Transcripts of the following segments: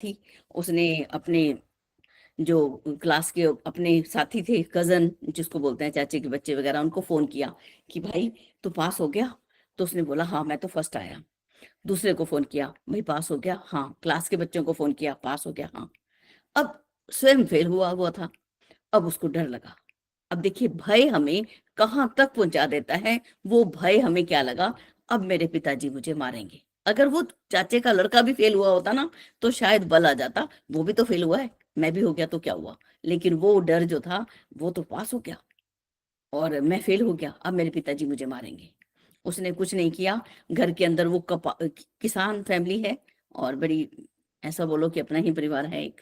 थी। उसने अपने जो क्लास के अपने साथी थे, कजन जिसको बोलते हैं, चाचे के बच्चे वगैरह, उनको फोन किया कि भाई तू पास हो गया? तो उसने बोला हाँ मैं तो फर्स्ट आया। दूसरे को फोन किया, भाई पास हो गया? हाँ। क्लास के बच्चों को फोन किया, पास हो गया? हाँ। अब स्वयं फेल हुआ हुआ था। अब उसको डर लगा। अब देखिए भय हमें कहाँ तक पहुंचा देता है। वो भय हमें क्या लगा, अब मेरे पिताजी मुझे मारेंगे। अगर वो चाचे का लड़का भी फेल हुआ होता ना, तो शायद बल आ जाता, वो भी तो फेल हुआ है, मैं भी हो गया तो क्या हुआ। लेकिन वो डर जो था, वो तो पास हो गया और मैं फेल हो गया, अब मेरे पिताजी मुझे मारेंगे। उसने कुछ नहीं किया। घर के अंदर वो किसान फैमिली है, और बड़ी, ऐसा बोलो कि अपना ही परिवार है एक।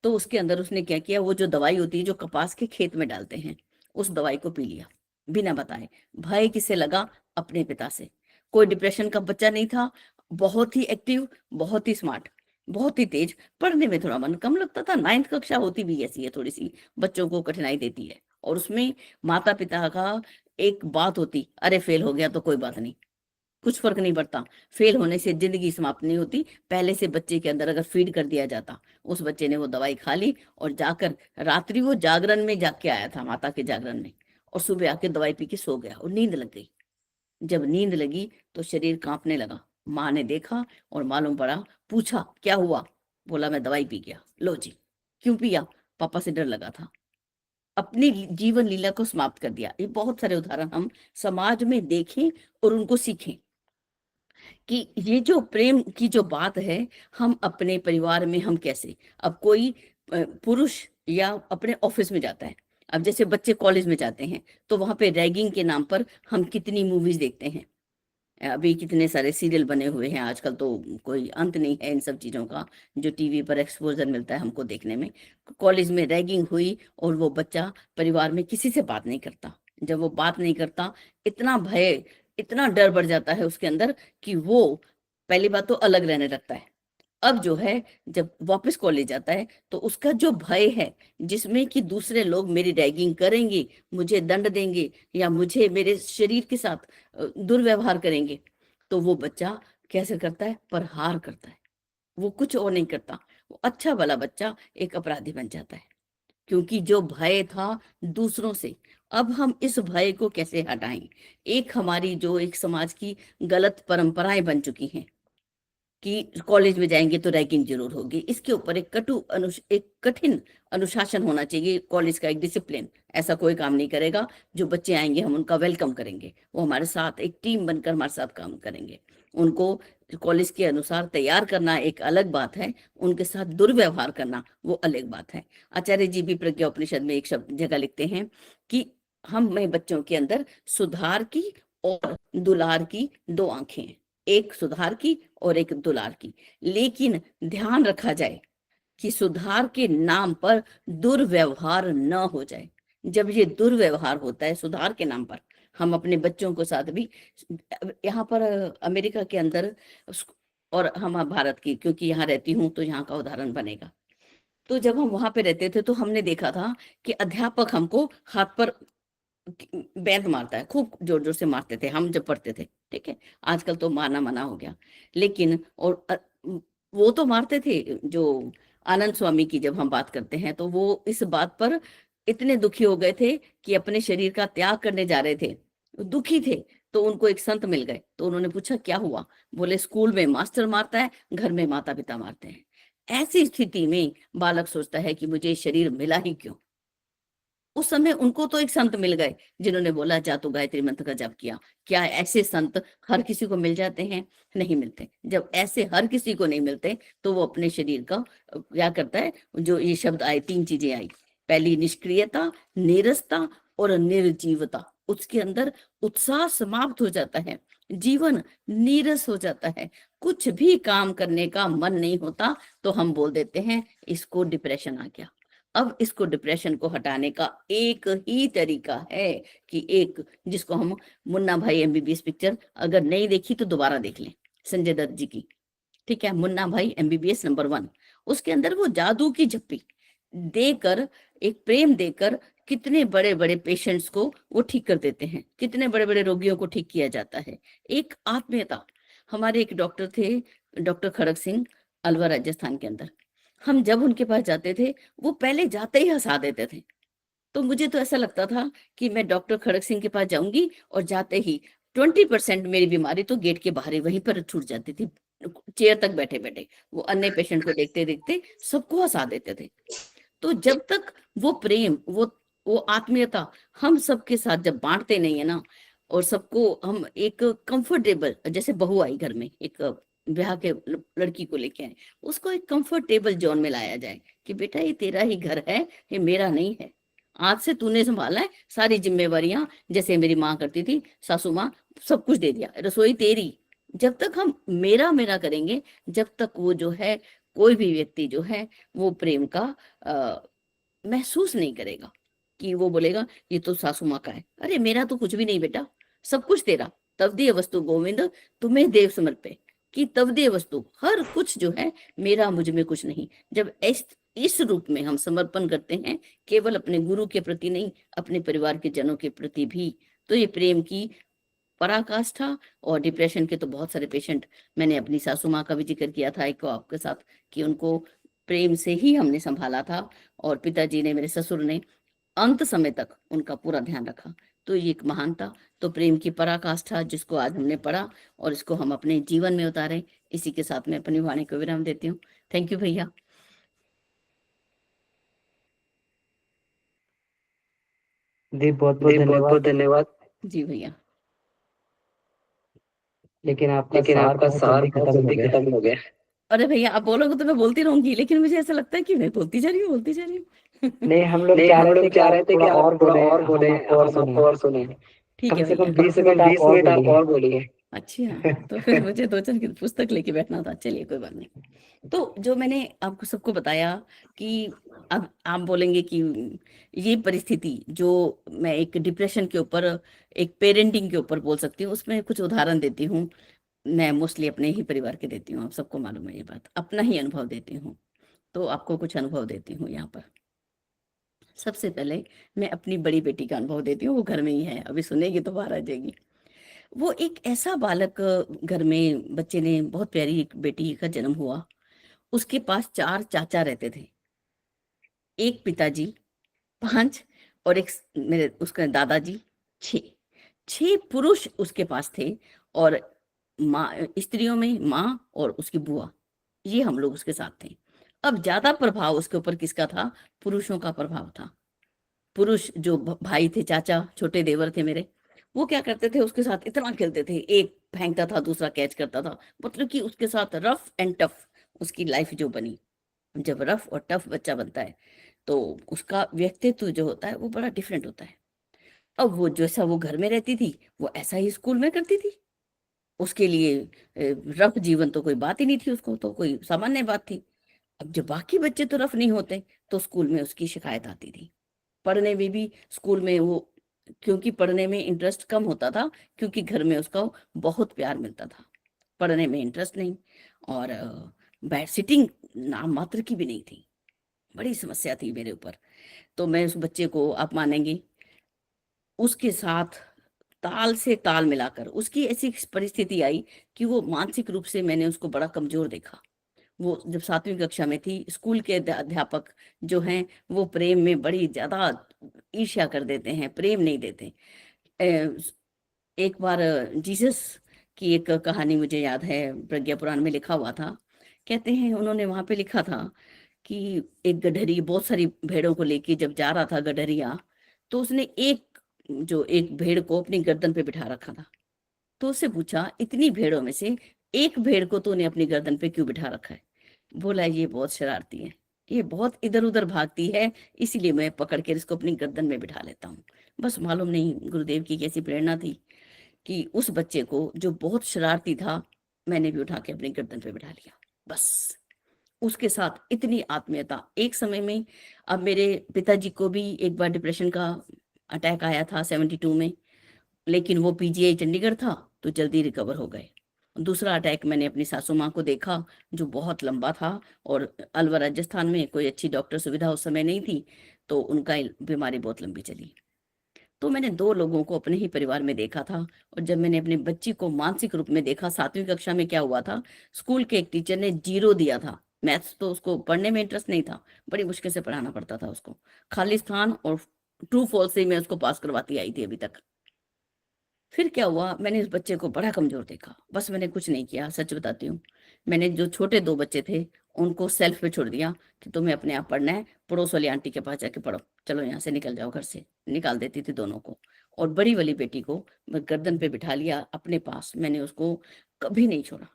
तो उसके अंदर उसने क्या किया, वो जो दवाई होती है जो कपास के खेत में डालते हैं, उस दवाई को पी लिया बिना बताए। भय किसे लगा? अपने पिता से। कोई डिप्रेशन का बच्चा नहीं था, बहुत ही एक्टिव, बहुत ही स्मार्ट, बहुत ही तेज। पढ़ने में थोड़ा मन कम लगता था, 9th कक्षा होती भी ऐसी है, थोड़ी सी बच्चों को कठिनाई देती है। और उसमें माता पिता का एक बात होती, अरे फेल हो गया तो कोई बात नहीं, कुछ फर्क नहीं पड़ता, फेल होने से जिंदगी समाप्त नहीं होती। पहले से बच्चे के अंदर अगर फीड कर दिया जाता, उस बच्चे ने वो दवाई खा ली और जाकर रात्रि वो जागरण में जाग के आया था, माता के जागरण में, और सुबह आके दवाई पी के सो गया और नींद लग गई। जब नींद लगी तो शरीर कांपने लगा। माँ ने देखा और मालूम पड़ा, पूछा क्या हुआ? बोला मैं दवाई पी गया। लो जी। क्यों पिया? पापा से डर लगा था। अपनी जीवन लीला को समाप्त कर दिया। ये बहुत सारे उदाहरण हम समाज में देखें और उनको सीखें कि ये जो प्रेम की जो बात है, हम अपने परिवार में हम कैसे, अब कोई पुरुष या अपने ऑफिस में जाता है, अब जैसे बच्चे कॉलेज में जाते हैं, तो वहां पे रैगिंग के नाम पर हम कितनी मूवीज देखते हैं। अभी कितने सारे सीरियल बने हुए हैं आजकल, तो कोई अंत नहीं है इन सब चीजों का, जो टीवी पर एक्सपोजर मिलता है हमको देखने में। कॉलेज में रैगिंग हुई और वो बच्चा परिवार में किसी से बात नहीं करता। जब वो बात नहीं करता, इतना भय, इतना डर बढ़ जाता है उसके अंदर कि वो पहली बात तो अलग रहने लगता है। अब जो है, जब वापस कॉलेज जाता है, तो उसका जो भय है, जिसमें कि दूसरे लोग मेरी रैगिंग करेंगे, मुझे दंड देंगे, या मुझे मेरे शरीर के साथ दुर्व्यवहार करेंगे, तो वो बच्चा कैसे करता है? प्रहार करता है। वो कुछ और नहीं करता, वो अच्छा वाला बच्चा एक अपराधी बन जाता है। क्योंकि जो भय था दूसरों से, अब हम इस भय को कैसे हटाएं? एक हमारी जो एक समाज की गलत परंपराएं बन चुकी हैं कि कॉलेज में जाएंगे तो रैगिंग जरूर होगी, इसके ऊपर एक एक कठिन अनुशासन होना चाहिए, कॉलेज का एक डिसिप्लिन। ऐसा कोई काम नहीं करेगा। जो बच्चे आएंगे हम उनका वेलकम करेंगे, वो हमारे साथ एक टीम बनकर हमारे साथ काम करेंगे। उनको कॉलेज के अनुसार तैयार करना एक अलग बात है, उनके साथ दुर्व्यवहार करना वो अलग बात है। आचार्य जी भी प्रज्ञा उपनिषद में एक शब्द जगह लिखते हैं कि हमें बच्चों के अंदर सुधार की और दुलार की दो आंखें हैं, एक सुधार की और एक दुलार की। लेकिन ध्यान रखा जाए कि सुधार के नाम पर दुर्व्यवहार न हो जाए। जब ये दुर्व्यवहार होता है सुधार के नाम पर, हम अपने बच्चों को साथ भी, यहाँ पर अमेरिका के अंदर, और हम भारत की, क्योंकि यहाँ रहती हूँ तो यहाँ का उदाहरण बनेगा। तो जब हम वहां पे रहते थे तो हमने देखा था कि अध्यापक हमको हाथ पर बैंड मारता है, खूब जोर जोर से मारते थे हम जब पढ़ते थे। ठीक है, आजकल तो मारना मना हो गया। लेकिन और वो तो मारते थे। जो आनंद स्वामी की जब हम बात करते हैं, तो वो इस बात पर इतने दुखी हो गए थे कि अपने शरीर का त्याग करने जा रहे थे, दुखी थे। तो उनको एक संत मिल गए, तो उन्होंने पूछा क्या हुआ? बोले स्कूल में मास्टर मारता है, घर में माता पिता मारते हैं। ऐसी स्थिति में बालक सोचता है कि मुझे शरीर मिला ही क्यों। उस समय उनको तो एक संत मिल गए जिन्होंने बोला जा तू गायत्री मंत्र का जप किया। क्या ऐसे संत हर किसी को मिल जाते हैं? नहीं मिलते। जब ऐसे हर किसी को नहीं मिलते, तो वो अपने शरीर का क्या करता है? जो ये शब्द आए, 3 चीजें आई, पहली निष्क्रियता, नीरसता और निर्जीवता। उसके अंदर उत्साह समाप्त हो जाता है, जीवन नीरस हो जाता है, कुछ भी काम करने का मन नहीं होता। तो हम बोल देते हैं इसको डिप्रेशन आ गया। अब इसको डिप्रेशन को हटाने का एक ही तरीका है कि एक, जिसको हम, मुन्ना भाई एमबीबीएस पिक्चर अगर नहीं देखी तो दोबारा देख लें, संजय दत्त जी की। ठीक है, मुन्ना भाई एमबीबीएस नंबर 1। उसके अंदर वो जादू की झप्पी देकर, एक प्रेम देकर, कितने बड़े बड़े पेशेंट्स को वो ठीक कर देते हैं, कितने बड़े बड़े रोगियों को ठीक किया जाता है। एक आत्मीयता। हमारे एक डॉक्टर थे, डॉक्टर खड़क सिंह, अलवर राजस्थान के अंदर। हम जब उनके पास जाते थे, वो पहले जाते ही हंसा देते थे। तो मुझे तो ऐसा लगता था कि मैं डॉक्टर खड़क सिंह के पास जाऊंगी और जाते ही 20% मेरी बीमारी तो गेट के बाहर ही वहीं पर छूट जाती थी, चेयर तक बैठे बैठे। वो अन्य पेशेंट को देखते देखते सबको हंसा देते थे। तो जब तक वो प्रेम, वो आत्मीयता हम सबके साथ जब बांटते नहीं है ना, और सबको हम एक कंफर्टेबल, जैसे बहू आई घर में, एक ब्याह के लड़की को लेके आए, उसको एक कंफर्टेबल जोन में लाया जाए कि बेटा ये तेरा ही घर है, ये मेरा नहीं है। आज से तूने संभाला है सारी जिम्मेवारियां, जैसे मेरी माँ करती थी, सासू माँ, सब कुछ दे दिया, रसोई तेरी। जब तक हम मेरा मेरा करेंगे, जब तक वो जो है, कोई भी व्यक्ति जो है वो प्रेम का महसूस नहीं करेगा। कि वो बोलेगा ये तो सासू माँ का है, अरे मेरा तो कुछ भी नहीं बेटा, सब कुछ तेरा। तव दिए वस्तु गोविंद तुम्हें देव समर्पे, कि तव दिए वस्तु, हर कुछ जो है मेरा, मुझ में कुछ नहीं। जब इस रूप में हम समर्पण करते हैं, केवल अपने गुरु के प्रति नहीं, अपने परिवार के जनों के प्रति भी, तो ये प्रेम की पराकाष्ठा। और डिप्रेशन के तो बहुत सारे पेशेंट, मैंने अपनी सासू माँ का भी जिक्र किया था एक को आपके साथ, कि उनको प्रेम से ही हमने संभाला था, और पिताजी ने, मेरे ससुर ने अंत समय तक उनका पूरा ध्यान रखा। तो ये एक महानता, तो प्रेम की पराकाष्ठा जिसको आज हमने पढ़ा और इसको हम अपने जीवन में उतारें, इसी के साथ मैं अपनी वाणी को विराम देती हूँ। थैंक यू भैया। दी बहुत बहुत जी बहुत बहुत धन्यवाद। धन्यवाद। जी भैया। लेकिन आपका लेकिन सार आपका बहुत सार जल्दी बहुत खत्म हो जल्दी गया। खत्म हो गया। अरे भैया आप बोलोगे तो मैं बोलती रहूंगी, लेकिन मुझे ऐसा लगता है कि मैं बोलती जा रही हूँ, बोलती जा रही हूँ। नहीं, हम लोग नहीं, चाह हम रहे थे लोग कि चाह आप रहे थे कि थोड़ा आप और थोड़ा बोले, और बोले, हम आपको और हम सुने। आपको और सुने। ठीक है कम से भैया। कम कम 20 से कम मिनट आप 20 और मिनट आप बोलिए। और बोलिए। अच्छा, तो फिर मुझे दो चार की पुस्तक लेके बैठना था, चलिए कोई बात नहीं। तो जो मैंने आपको सबको बताया, कि अब आप बोलेंगे कि ये परिस्थिति जो मैं एक डिप्रेशन के ऊपर, एक पेरेंटिंग के ऊपर बोल सकती हूँ, उसमें कुछ उदाहरण देती हूँ। मैं मोस्टली अपने ही परिवार के देती हूँ, आप सबको मालूम है ये बात, अपना ही अनुभव देती हूँ। तो आपको कुछ अनुभव देती हूँ यहाँ पर। सबसे पहले मैं अपनी बड़ी बेटी का अनुभव देती हूँ, वो घर में ही है, अभी सुनेगी तो बाहर आ जाएगी। वो एक ऐसा बालक, घर में बच्चे ने, बहुत प्यारी एक बेटी का जन्म हुआ। उसके पास 4 चाचा रहते थे, एक पिताजी, 5, और एक मेरे उसके दादाजी, 6। 6 पुरुष उसके पास थे, और माँ, स्त्रियों में माँ और उसकी बुआ, ये हम लोग उसके साथ थे। अब ज्यादा प्रभाव उसके ऊपर किसका था? पुरुषों का प्रभाव था। पुरुष जो भाई थे, चाचा, छोटे देवर थे मेरे, वो क्या करते थे, उसके साथ इतना खेलते थे, एक फेंकता था दूसरा कैच करता था, मतलब कि उसके साथ रफ एंड टफ उसकी लाइफ जो बनी। जब रफ और टफ बच्चा बनता है, तो उसका व्यक्तित्व जो होता है वो बड़ा डिफरेंट होता है। अब वो जैसा वो घर में रहती थी, वो ऐसा ही स्कूल में करती थी। उसके लिए रफ जीवन तो कोई बात ही नहीं थी, उसको तो कोई सामान्य बात थी। अब जब बाकी बच्चे तो रफ नहीं होते, तो स्कूल में उसकी शिकायत आती थी। पढ़ने में भी, स्कूल में वो, क्योंकि पढ़ने में इंटरेस्ट कम होता था, क्योंकि घर में उसका बहुत प्यार मिलता था, पढ़ने में इंटरेस्ट नहीं। और बैठ सिटिंग नाम मात्र की भी नहीं थी, बड़ी समस्या थी मेरे ऊपर। तो मैं उस बच्चे को, आप मानेंगे, उसके साथ ताल से ताल मिलाकर, उसकी ऐसी परिस्थिति आई कि वो मानसिक रूप से, मैंने उसको बड़ा कमजोर देखा। वो जब 7वीं कक्षा में थी, स्कूल के अध्यापक जो हैं, वो प्रेम में बड़ी ज्यादा ईर्ष्या कर देते हैं, प्रेम नहीं देते। एक बार जीसस की एक कहानी मुझे याद है, प्रज्ञा पुराण में लिखा हुआ था। कहते हैं उन्होंने वहां पे लिखा था कि एक गडरी बहुत सारी भेड़ों को लेके जब जा रहा था, गडरिया, तो उसने एक भेड़ को अपनी गर्दन पे बिठा रखा था। तो उससे पूछा, इतनी भेड़ों में से एक भेड़ को तूने अपनी गर्दन पे क्यों बिठा रखा है? बोला, ये बहुत शरारती है, ये बहुत इधर उधर भागती है, इसीलिए मैं पकड़ के इसको अपनी गर्दन में बिठा लेता हूँ। बस मालूम नहीं गुरुदेव की कैसी प्रेरणा थी, कि उस बच्चे को जो बहुत शरारती था, मैंने भी उठा के अपनी गर्दन पे बिठा लिया। बस उसके साथ इतनी आत्मीयता एक समय में। अब मेरे पिताजी को भी एक बार डिप्रेशन का अटैक आया था 72 में, लेकिन वो पीजीआई चंडीगढ़ था, तो जल्दी रिकवर हो गए। दूसरा अटैक मैंने अपनी सासू माँ को देखा, जो बहुत लंबा था, और अलवर राजस्थान में कोई अच्छी डॉक्टर सुविधा उस समय नहीं थी, तो उनका बीमारी बहुत लंबी चली। तो मैंने 2 लोगों को अपने ही परिवार में देखा था। और जब मैंने अपनी बच्ची को मानसिक रूप में देखा, 7वीं कक्षा में क्या हुआ था, स्कूल के एक टीचर ने 0 दिया था मैथ्स तो उसको पढ़ने में इंटरेस्ट नहीं था, बड़ी मुश्किल से पढ़ाना पड़ता था उसको, खालिस्तान और ट्रू फॉल्स से ही मैं उसको पास करवाती आई थी अभी तक। फिर क्या हुआ, मैंने इस बच्चे को बड़ा कमजोर देखा, बस मैंने कुछ नहीं किया, सच बताती हूँ। मैंने जो छोटे दो बच्चे थे उनको सेल्फ पे छोड़ दिया कि तुम्हें अपने आप पढ़ना है, पड़ोस वाली आंटी के पास जाके पढ़ो, चलो यहाँ से निकल जाओ घर से। निकाल देती थी दोनों को। और बड़ी वाली बेटी को मैं गर्दन पे बिठा लिया अपने पास, मैंने उसको कभी नहीं छोड़ा,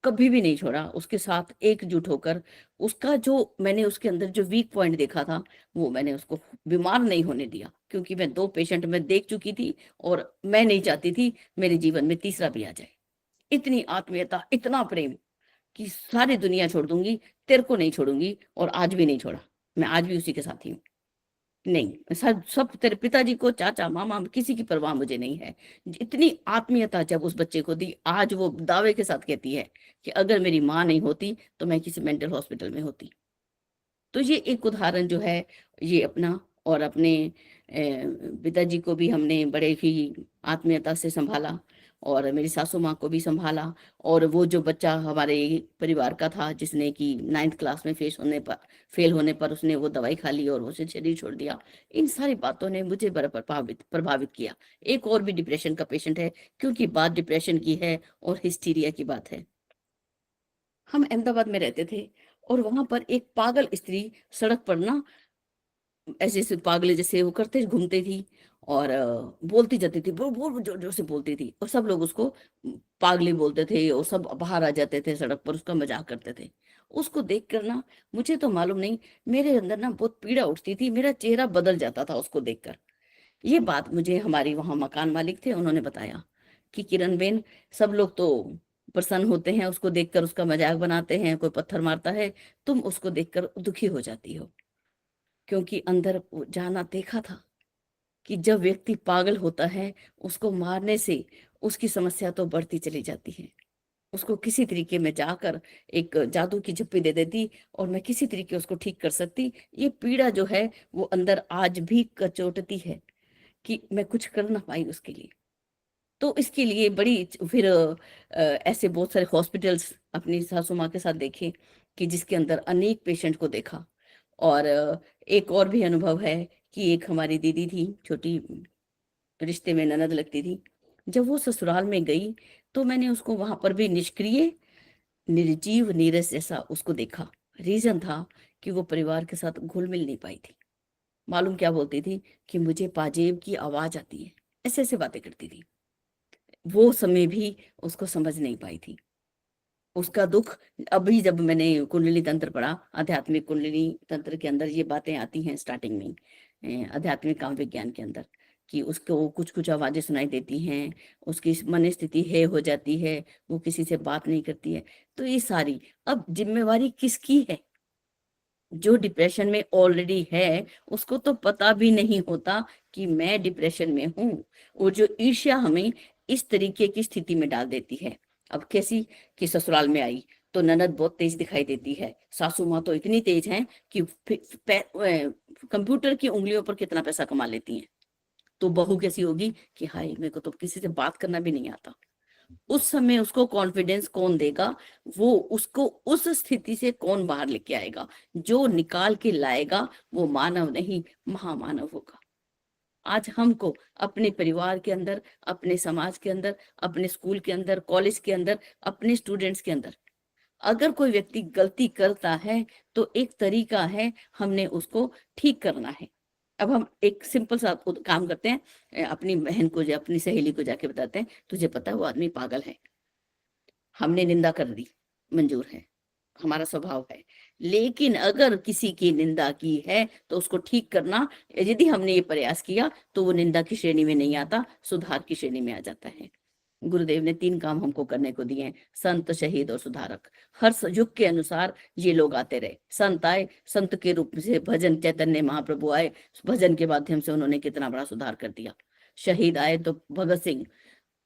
कभी भी नहीं छोड़ा, उसके साथ एकजुट होकर। उसका जो मैंने उसके अंदर जो वीक पॉइंट देखा था, वो मैंने उसको बीमार नहीं होने दिया, क्योंकि मैं दो पेशेंट में देख चुकी थी और मैं नहीं चाहती थी मेरे जीवन में तीसरा भी आ जाए। इतनी आत्मीयता, इतना प्रेम कि सारी दुनिया छोड़ दूंगी, तेरे को नहीं छोड़ूंगी, और आज भी नहीं छोड़ा। मैं आज भी उसी के साथ ही हूँ। नहीं, सब सब तेरे पिताजी को, चाचा मामा, किसी की परवाह मुझे नहीं है। इतनी आत्मीयता जब उस बच्चे को दी, आज वो दावे के साथ कहती है कि अगर मेरी माँ नहीं होती तो मैं किसी मेंटल हॉस्पिटल में होती। तो ये एक उदाहरण जो है, ये अपना और अपने पिताजी को भी हमने बड़े ही आत्मीयता से संभाला, और मेरी सासू माँ को भी संभाला। और वो जो बच्चा हमारे परिवार का था जिसने कि 9th क्लास में फेल होने पर उसने वो दवाई खा ली और उसे शरीर छोड़ दिया, इन सारी बातों ने मुझे बड़ा प्रभावित किया। एक और भी डिप्रेशन का पेशेंट है, क्योंकि बात डिप्रेशन की है और हिस्टीरिया की बात है। हम अहमदाबाद में रहते थे, और वहां पर एक पागल स्त्री सड़क पर ना ऐसे ऐसे पागले जैसे वो करते घूमती थी, और बोलती जाती थी, बोल बोल जोर जोर से बोलती थी, और सब लोग उसको पागली बोलते थे, और सब बाहर आ जाते थे सड़क पर, उसका मजाक करते थे। उसको देख कर ना, मुझे तो मालूम नहीं, मेरे अंदर ना बहुत पीड़ा उठती थी, मेरा चेहरा बदल जाता था उसको देखकर। ये बात मुझे हमारी वहां मकान मालिक थे, उन्होंने बताया कि किरण बेन, सब लोग तो प्रसन्न होते हैं उसको देखकर, उसका मजाक बनाते हैं, कोई पत्थर मारता है, तुम उसको देखकर दुखी हो जाती हो। क्योंकि अंदर वो जाना देखा था कि जब व्यक्ति पागल होता है, उसको मारने से उसकी समस्या तो बढ़ती चली जाती है। उसको किसी तरीके में जाकर एक जादू की झप्पी दे देती, और मैं किसी तरीके उसको ठीक कर सकती। ये पीड़ा जो है वो अंदर आज भी कचोटती है कि मैं कुछ कर ना पाई उसके लिए। तो इसके लिए बड़ी फिर ऐसे बहुत सारे हॉस्पिटल्स अपनी सासू माँ के साथ देखे, कि जिसके अंदर अनेक पेशेंट को देखा। और एक और भी अनुभव है कि एक हमारी दीदी थी, छोटी, रिश्ते में ननद लगती थी। जब वो ससुराल में गई, तो मैंने उसको वहां पर भी निष्क्रिय, निर्जीव, नीरस जैसा उसको देखा। रीजन था कि वो परिवार के साथ घुल मिल नहीं पाई थी। मालूम क्या बोलती थी कि मुझे पाजेब की आवाज आती है, ऐसे ऐसे बातें करती थी। वो समय भी उसको समझ नहीं पाई थी उसका दुख। अभी जब मैंने कुंडली तंत्र पढ़ा, आध्यात्मिक कुंडली तंत्र के अंदर ये बातें आती हैं स्टार्टिंग में, आध्यात्मिक काम विज्ञान के अंदर, कि उसको कुछ कुछ आवाजें सुनाई देती हैं, उसकी मन स्थिति है हो जाती है, वो किसी से बात नहीं करती है। तो ये सारी, अब जिम्मेवारी किसकी है? जो डिप्रेशन में ऑलरेडी है, उसको तो पता भी नहीं होता कि मैं डिप्रेशन में हूँ। और जो ईर्ष्या हमें इस तरीके की स्थिति में डाल देती है। अब कैसी, कि ससुराल में आई तो ननद बहुत तेज दिखाई देती है, सासू माँ तो इतनी तेज हैं कि कंप्यूटर की उंगलियों पर कितना पैसा कमा लेती हैं। तो बहू कैसी होगी कि हाय, मेरे को तो किसी से बात करना भी नहीं आता। उस समय उसको कॉन्फिडेंस कौन देगा? वो उसको उस स्थिति से कौन बाहर लेके आएगा? जो निकाल के लाएगा वो मानव नहीं, महामानव होगा। आज हमको अपने परिवार के अंदर, अपने समाज के अंदर, अपने स्कूल के अंदर, कॉलेज के अंदर, अपने स्टूडेंट्स के अंदर, अगर कोई व्यक्ति गलती करता है तो एक तरीका है, हमने उसको ठीक करना है। अब हम एक सिंपल सा काम करते हैं, अपनी बहन को या अपनी सहेली को जाके बताते हैं, तुझे पता है वो आदमी पागल है। हमने निंदा कर दी, मंजूर है, हमारा स्वभाव है। लेकिन अगर किसी की निंदा की है तो उसको ठीक करना, यदि हमने ये प्रयास किया तो वो निंदा की श्रेणी में नहीं आता, सुधार की श्रेणी में आ जाता है। गुरुदेव ने 3 काम हमको करने को दिए हैं, संत, शहीद और सुधारक। हर युग के अनुसार ये लोग आते रहे। संत आए, संत के रूप से भजन चैतन्य महाप्रभु आए, भजन के माध्यम से उन्होंने कितना बड़ा सुधार कर दिया। शहीद आए तो भगत सिंह,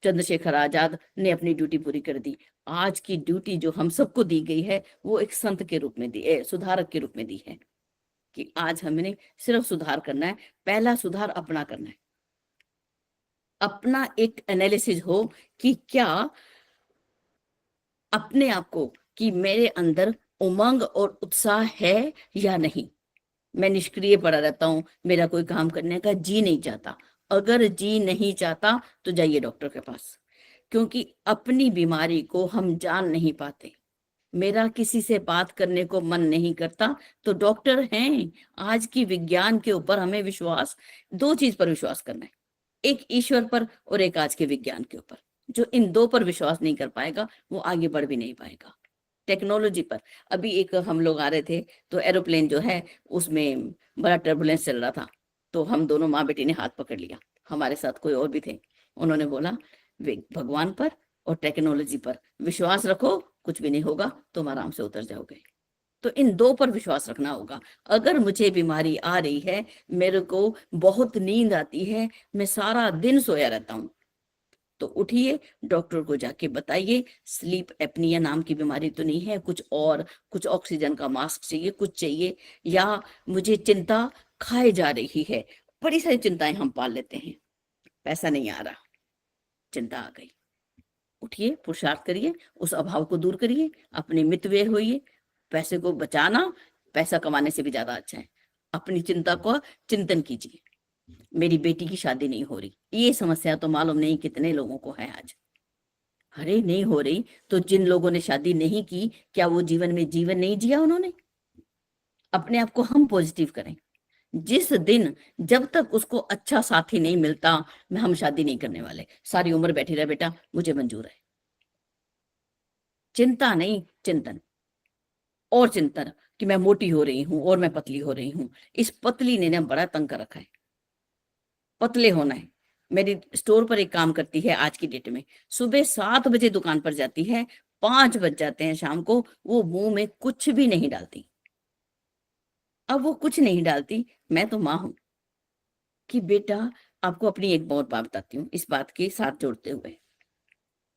चंद्रशेखर आजाद ने अपनी ड्यूटी पूरी कर दी। आज की ड्यूटी जो हम सबको दी गई है, वो एक संत के रूप में दी, सुधारक के रूप में दी है, कि आज हमने सिर्फ सुधार करना है। पहला सुधार अपना करना है, अपना एक एनालिसिस हो कि क्या अपने आप को, कि मेरे अंदर उमंग और उत्साह है या नहीं। मैं निष्क्रिय पड़ा रहता हूँ, मेरा कोई काम करने का जी नहीं चाहता। अगर जी नहीं चाहता तो जाइए डॉक्टर के पास, क्योंकि अपनी बीमारी को हम जान नहीं पाते। मेरा किसी से बात करने को मन नहीं करता, तो डॉक्टर हैं। आज की विज्ञान के ऊपर हमें विश्वास, दो चीज पर विश्वास करना है, एक ईश्वर पर और एक आज के विज्ञान के ऊपर। जो इन दो पर विश्वास नहीं कर पाएगा वो आगे बढ़ भी नहीं पाएगा। टेक्नोलॉजी पर, अभी एक हम लोग आ रहे थे तो एरोप्लेन जो है उसमें बड़ा टर्बुलेंस चल रहा था, तो हम दोनों माँ बेटी ने हाथ पकड़ लिया, हमारे साथ कोई और भी थे। उन्होंने बोला भगवान पर और टेक्नोलॉजी पर विश्वास रखो, कुछ भी नहीं होगा, तुम आराम से उतर जाओगे। तो इन दो पर विश्वास रखना होगा। अगर मुझे बीमारी आ रही है, मेरे को बहुत नींद आती है, मैं सारा दिन सोया रहता हूँ, तो उठिए, डॉक्टर को जाके बताइए स्लीप एपनिया नाम की बीमारी तो नहीं है, कुछ और, कुछ ऑक्सीजन का मास्क चाहिए, कुछ चाहिए, या मुझे चिंता खाए जा रही है। बड़ी सारी चिंताएं हम पाल लेते हैं, पैसा नहीं आ रहा, चिंता आ गई। उठिए, पुरुषार्थ करिए, उस अभाव को दूर करिए, अपने मितव्यय होइए। पैसे को बचाना पैसा कमाने से भी ज्यादा अच्छा है। अपनी चिंता को चिंतन कीजिए। मेरी बेटी की शादी नहीं हो रही, ये समस्या तो मालूम नहीं कितने लोगों को है आज। अरे नहीं हो रही तो जिन लोगों ने शादी नहीं की, क्या वो जीवन में जीवन नहीं जिया उन्होंने? अपने आप को हम पॉजिटिव करें। जिस दिन, जब तक उसको अच्छा साथी नहीं मिलता, मैं हम शादी नहीं करने वाले। सारी उम्र बैठी रहे बेटा, मुझे मंजूर है। चिंता नहीं, चिंतन। और चिंतन कि मैं मोटी हो रही हूं और मैं पतली हो रही हूं, इस पतली ने ना बड़ा तंग कर रखा है। पतले होना है। मेरी स्टोर पर एक काम करती है आज की डेट में, सुबह 7 बजे दुकान पर जाती है, 5 बज जाते हैं शाम को, वो मुंह में कुछ भी नहीं डालती। अब वो कुछ नहीं डालती, मैं तो माँ हूं कि बेटा, आपको अपनी एक बहुत बात बताती हूँ इस बात के साथ जोड़ते हुए।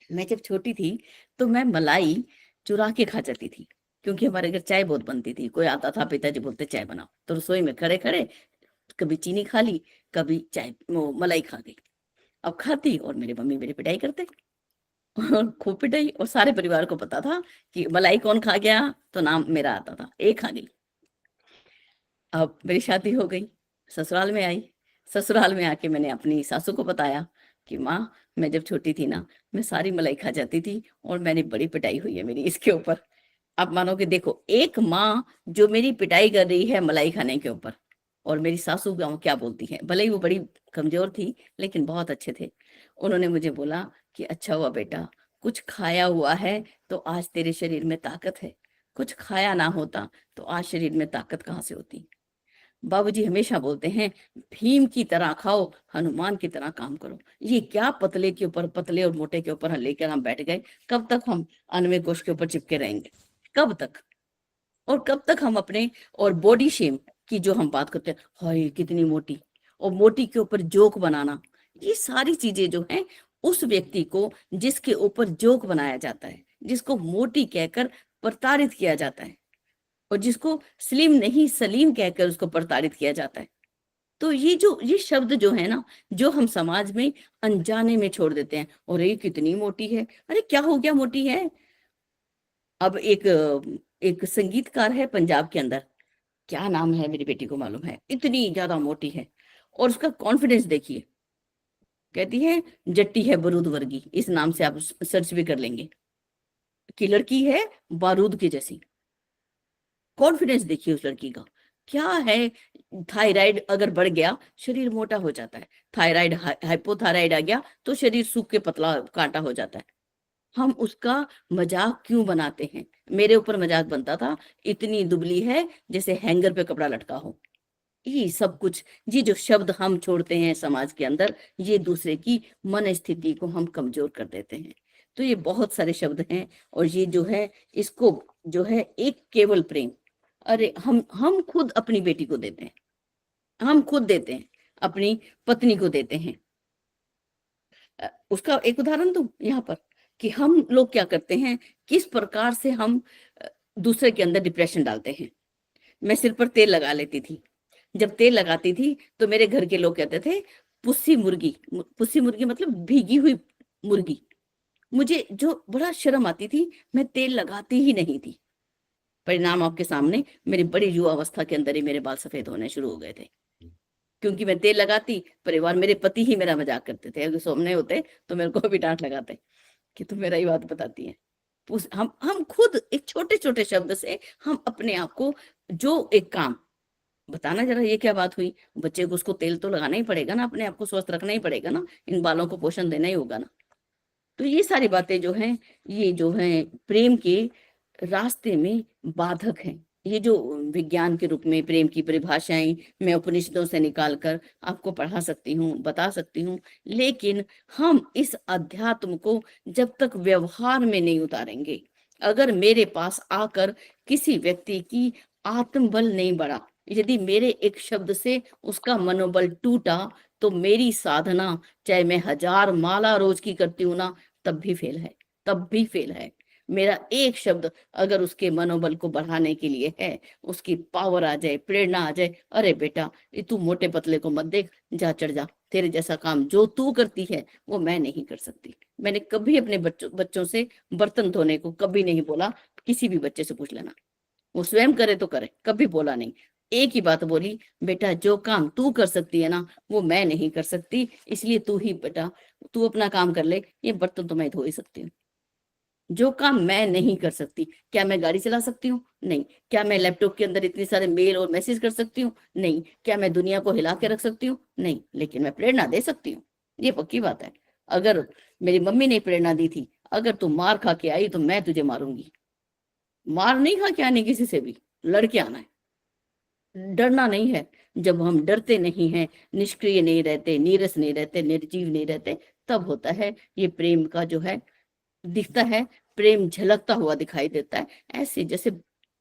मैं जब छोटी थी तो मैं मलाई चुरा के खा जाती थी, क्योंकि हमारे घर चाय बहुत बनती थी। कोई आता था, पिताजी बोलते चाय बनाओ, तो रसोई में खड़े खड़े कभी चीनी खा ली, कभी चाय मलाई खा गई। अब खाती और मेरे मम्मी मेरी पिटाई करते और खूब पिटाई, और सारे परिवार को पता था कि मलाई कौन खा गया, तो नाम मेरा आता था, एक खा गई। अब मेरी शादी हो गई, ससुराल में आई। ससुराल में आके मैंने अपनी सासू को बताया कि माँ, मैं जब छोटी थी ना, मैं सारी मलाई खा जाती थी और मैंने बड़ी पिटाई हुई है मेरी इसके ऊपर। आप मानोगे, देखो, एक माँ जो मेरी पिटाई कर रही है मलाई खाने के ऊपर, और मेरी सासू गाँव क्या बोलती है। भले ही वो बड़ी कमजोर थी लेकिन बहुत अच्छे थे। उन्होंने मुझे बोला कि अच्छा हुआ बेटा, कुछ खाया हुआ है तो आज तेरे शरीर में ताकत है, कुछ खाया ना होता तो आज शरीर में ताकत कहाँ से होती। बाबूजी हमेशा बोलते हैं, भीम की तरह खाओ, हनुमान की तरह काम करो। ये क्या पतले के ऊपर, पतले और मोटे के ऊपर लेकर हम बैठ गए? कब तक हम अनवे कोश के ऊपर चिपके रहेंगे? कब तक? और कब तक हम अपने, और बॉडी शेम की जो हम बात करते हैं, हाय कितनी मोटी, और मोटी के ऊपर जोक बनाना, ये सारी चीजें जो हैं, उस व्यक्ति को जिसके ऊपर जोक बनाया जाता है, जिसको मोटी कहकर प्रताड़ित किया जाता है, और जिसको स्लिम नहीं सलीम कहकर उसको प्रताड़ित किया जाता है, तो ये शब्द जो है ना, जो हम समाज में अनजाने में छोड़ देते हैं, और ये कितनी मोटी है, अरे क्या हो गया मोटी है? अब एक संगीतकार है पंजाब के अंदर, क्या नाम है मेरी बेटी को मालूम है, इतनी ज्यादा मोटी है, और उसका कॉन्फिडेंस देखिए। कहती है जट्टी है बारूद वर्गी, इस नाम से आप सर्च भी कर लेंगे, कि लड़की है बारूद की जैसी। कॉन्फिडेंस देखिए उस लड़की का क्या है। थायराइड अगर बढ़ गया, शरीर मोटा हो जाता है। थायराइड, हाइपोथायराइड आ गया तो शरीर सूख के पतला कांटा हो जाता है। हम उसका मजाक क्यों बनाते हैं? मेरे ऊपर मजाक बनता था, इतनी दुबली है जैसे हैंगर पे कपड़ा लटका हो। ये सब कुछ, ये जो शब्द हम छोड़ते हैं समाज के अंदर, ये दूसरे की मन स्थिति को हम कमजोर कर देते हैं। तो ये बहुत सारे शब्द हैं, और ये जो है, इसको जो है एक केवल प्रेम। अरे हम खुद अपनी बेटी को देते हैं, हम खुद देते हैं, अपनी पत्नी को देते हैं। उसका एक उदाहरण दूं यहाँ पर, कि हम लोग क्या करते हैं, किस प्रकार से हम दूसरे के अंदर डिप्रेशन डालते हैं। मैं सिर पर तेल लगा लेती थी, जब तेल लगाती थी तो मेरे घर के लोग कहते थे पुस्सी मुर्गी। पुस्सी मुर्गी मतलब भीगी हुई मुर्गी। मुझे जो बड़ा शर्म आती थी, मैं तेल लगाती ही नहीं थी। परिणाम आपके सामने, मेरी बड़ी युवा अवस्था के अंदर ही मेरे बाल सफेद होने शुरू हो गए थे, क्योंकि मैं तेल लगाती। परिवार, मेरे पति ही मेरा मजाक करते थे, अगर सामने होते तो मेरे को भी डांट लगाते कि तुम मेरा ही बात बताती है। हम खुद एक छोटे छोटे शब्द से हम अपने आप को, जो एक काम बताना, जरा ये क्या बात हुई, बच्चे को उसको तेल तो लगाना ही पड़ेगा ना, अपने आप को स्वस्थ रखना ही पड़ेगा ना, इन बालों को पोषण देना ही होगा ना। तो ये सारी बातें जो हैं, ये जो हैं प्रेम के रास्ते में बाधक हैं। ये जो विज्ञान के रूप में प्रेम की परिभाषाएं मैं उपनिषदों से निकाल कर आपको पढ़ा सकती हूँ, बता सकती हूँ, लेकिन हम इस अध्यात्म को जब तक व्यवहार में नहीं उतारेंगे, अगर मेरे पास आकर किसी व्यक्ति की आत्मबल नहीं बढ़ा, यदि मेरे एक शब्द से उसका मनोबल टूटा, तो मेरी साधना, चाहे मैं 1000 माला रोज की करती हूँ ना, तब भी फेल है, तब भी फेल है। मेरा एक शब्द अगर उसके मनोबल को बढ़ाने के लिए है, उसकी पावर आ जाए, प्रेरणा आ जाए, अरे बेटा ये तू मोटे पतले को मत देख, जा चढ़ जा, तेरे जैसा काम जो तू करती है वो मैं नहीं कर सकती। मैंने कभी अपने बच्चों से बर्तन धोने को कभी नहीं बोला, किसी भी बच्चे से पूछ लेना, वो स्वयं करे तो करे, कभी बोला नहीं। एक ही बात बोली, बेटा जो काम तू कर सकती है ना, वो मैं नहीं कर सकती, इसलिए तू ही बेटा, तू अपना काम कर ले, ये बर्तन तो मैं धो ही सकती हूँ। जो काम मैं नहीं कर सकती, क्या मैं गाड़ी चला सकती हूँ? नहीं। क्या मैं लैपटॉप के अंदर इतने सारे मेल और मैसेज कर सकती हूँ? नहीं। क्या मैं दुनिया को हिला के रख सकती हूँ? नहीं। लेकिन मैं प्रेरणा दे सकती हूँ, ये पक्की बात है। अगर मेरी मम्मी ने प्रेरणा दी थी, अगर तू मार खा के आई तो मैं तुझे मारूंगी। मार नहीं खा के आने किसी से भी, लड़के आना है, डरना नहीं है। जब हम डरते नहीं हैं, निष्क्रिय नहीं रहते, नीरस नहीं रहते, निर्जीव नहीं रहते, तब होता है ये प्रेम का जो है, दिखता है प्रेम, झलकता हुआ दिखाई देता है। ऐसे जैसे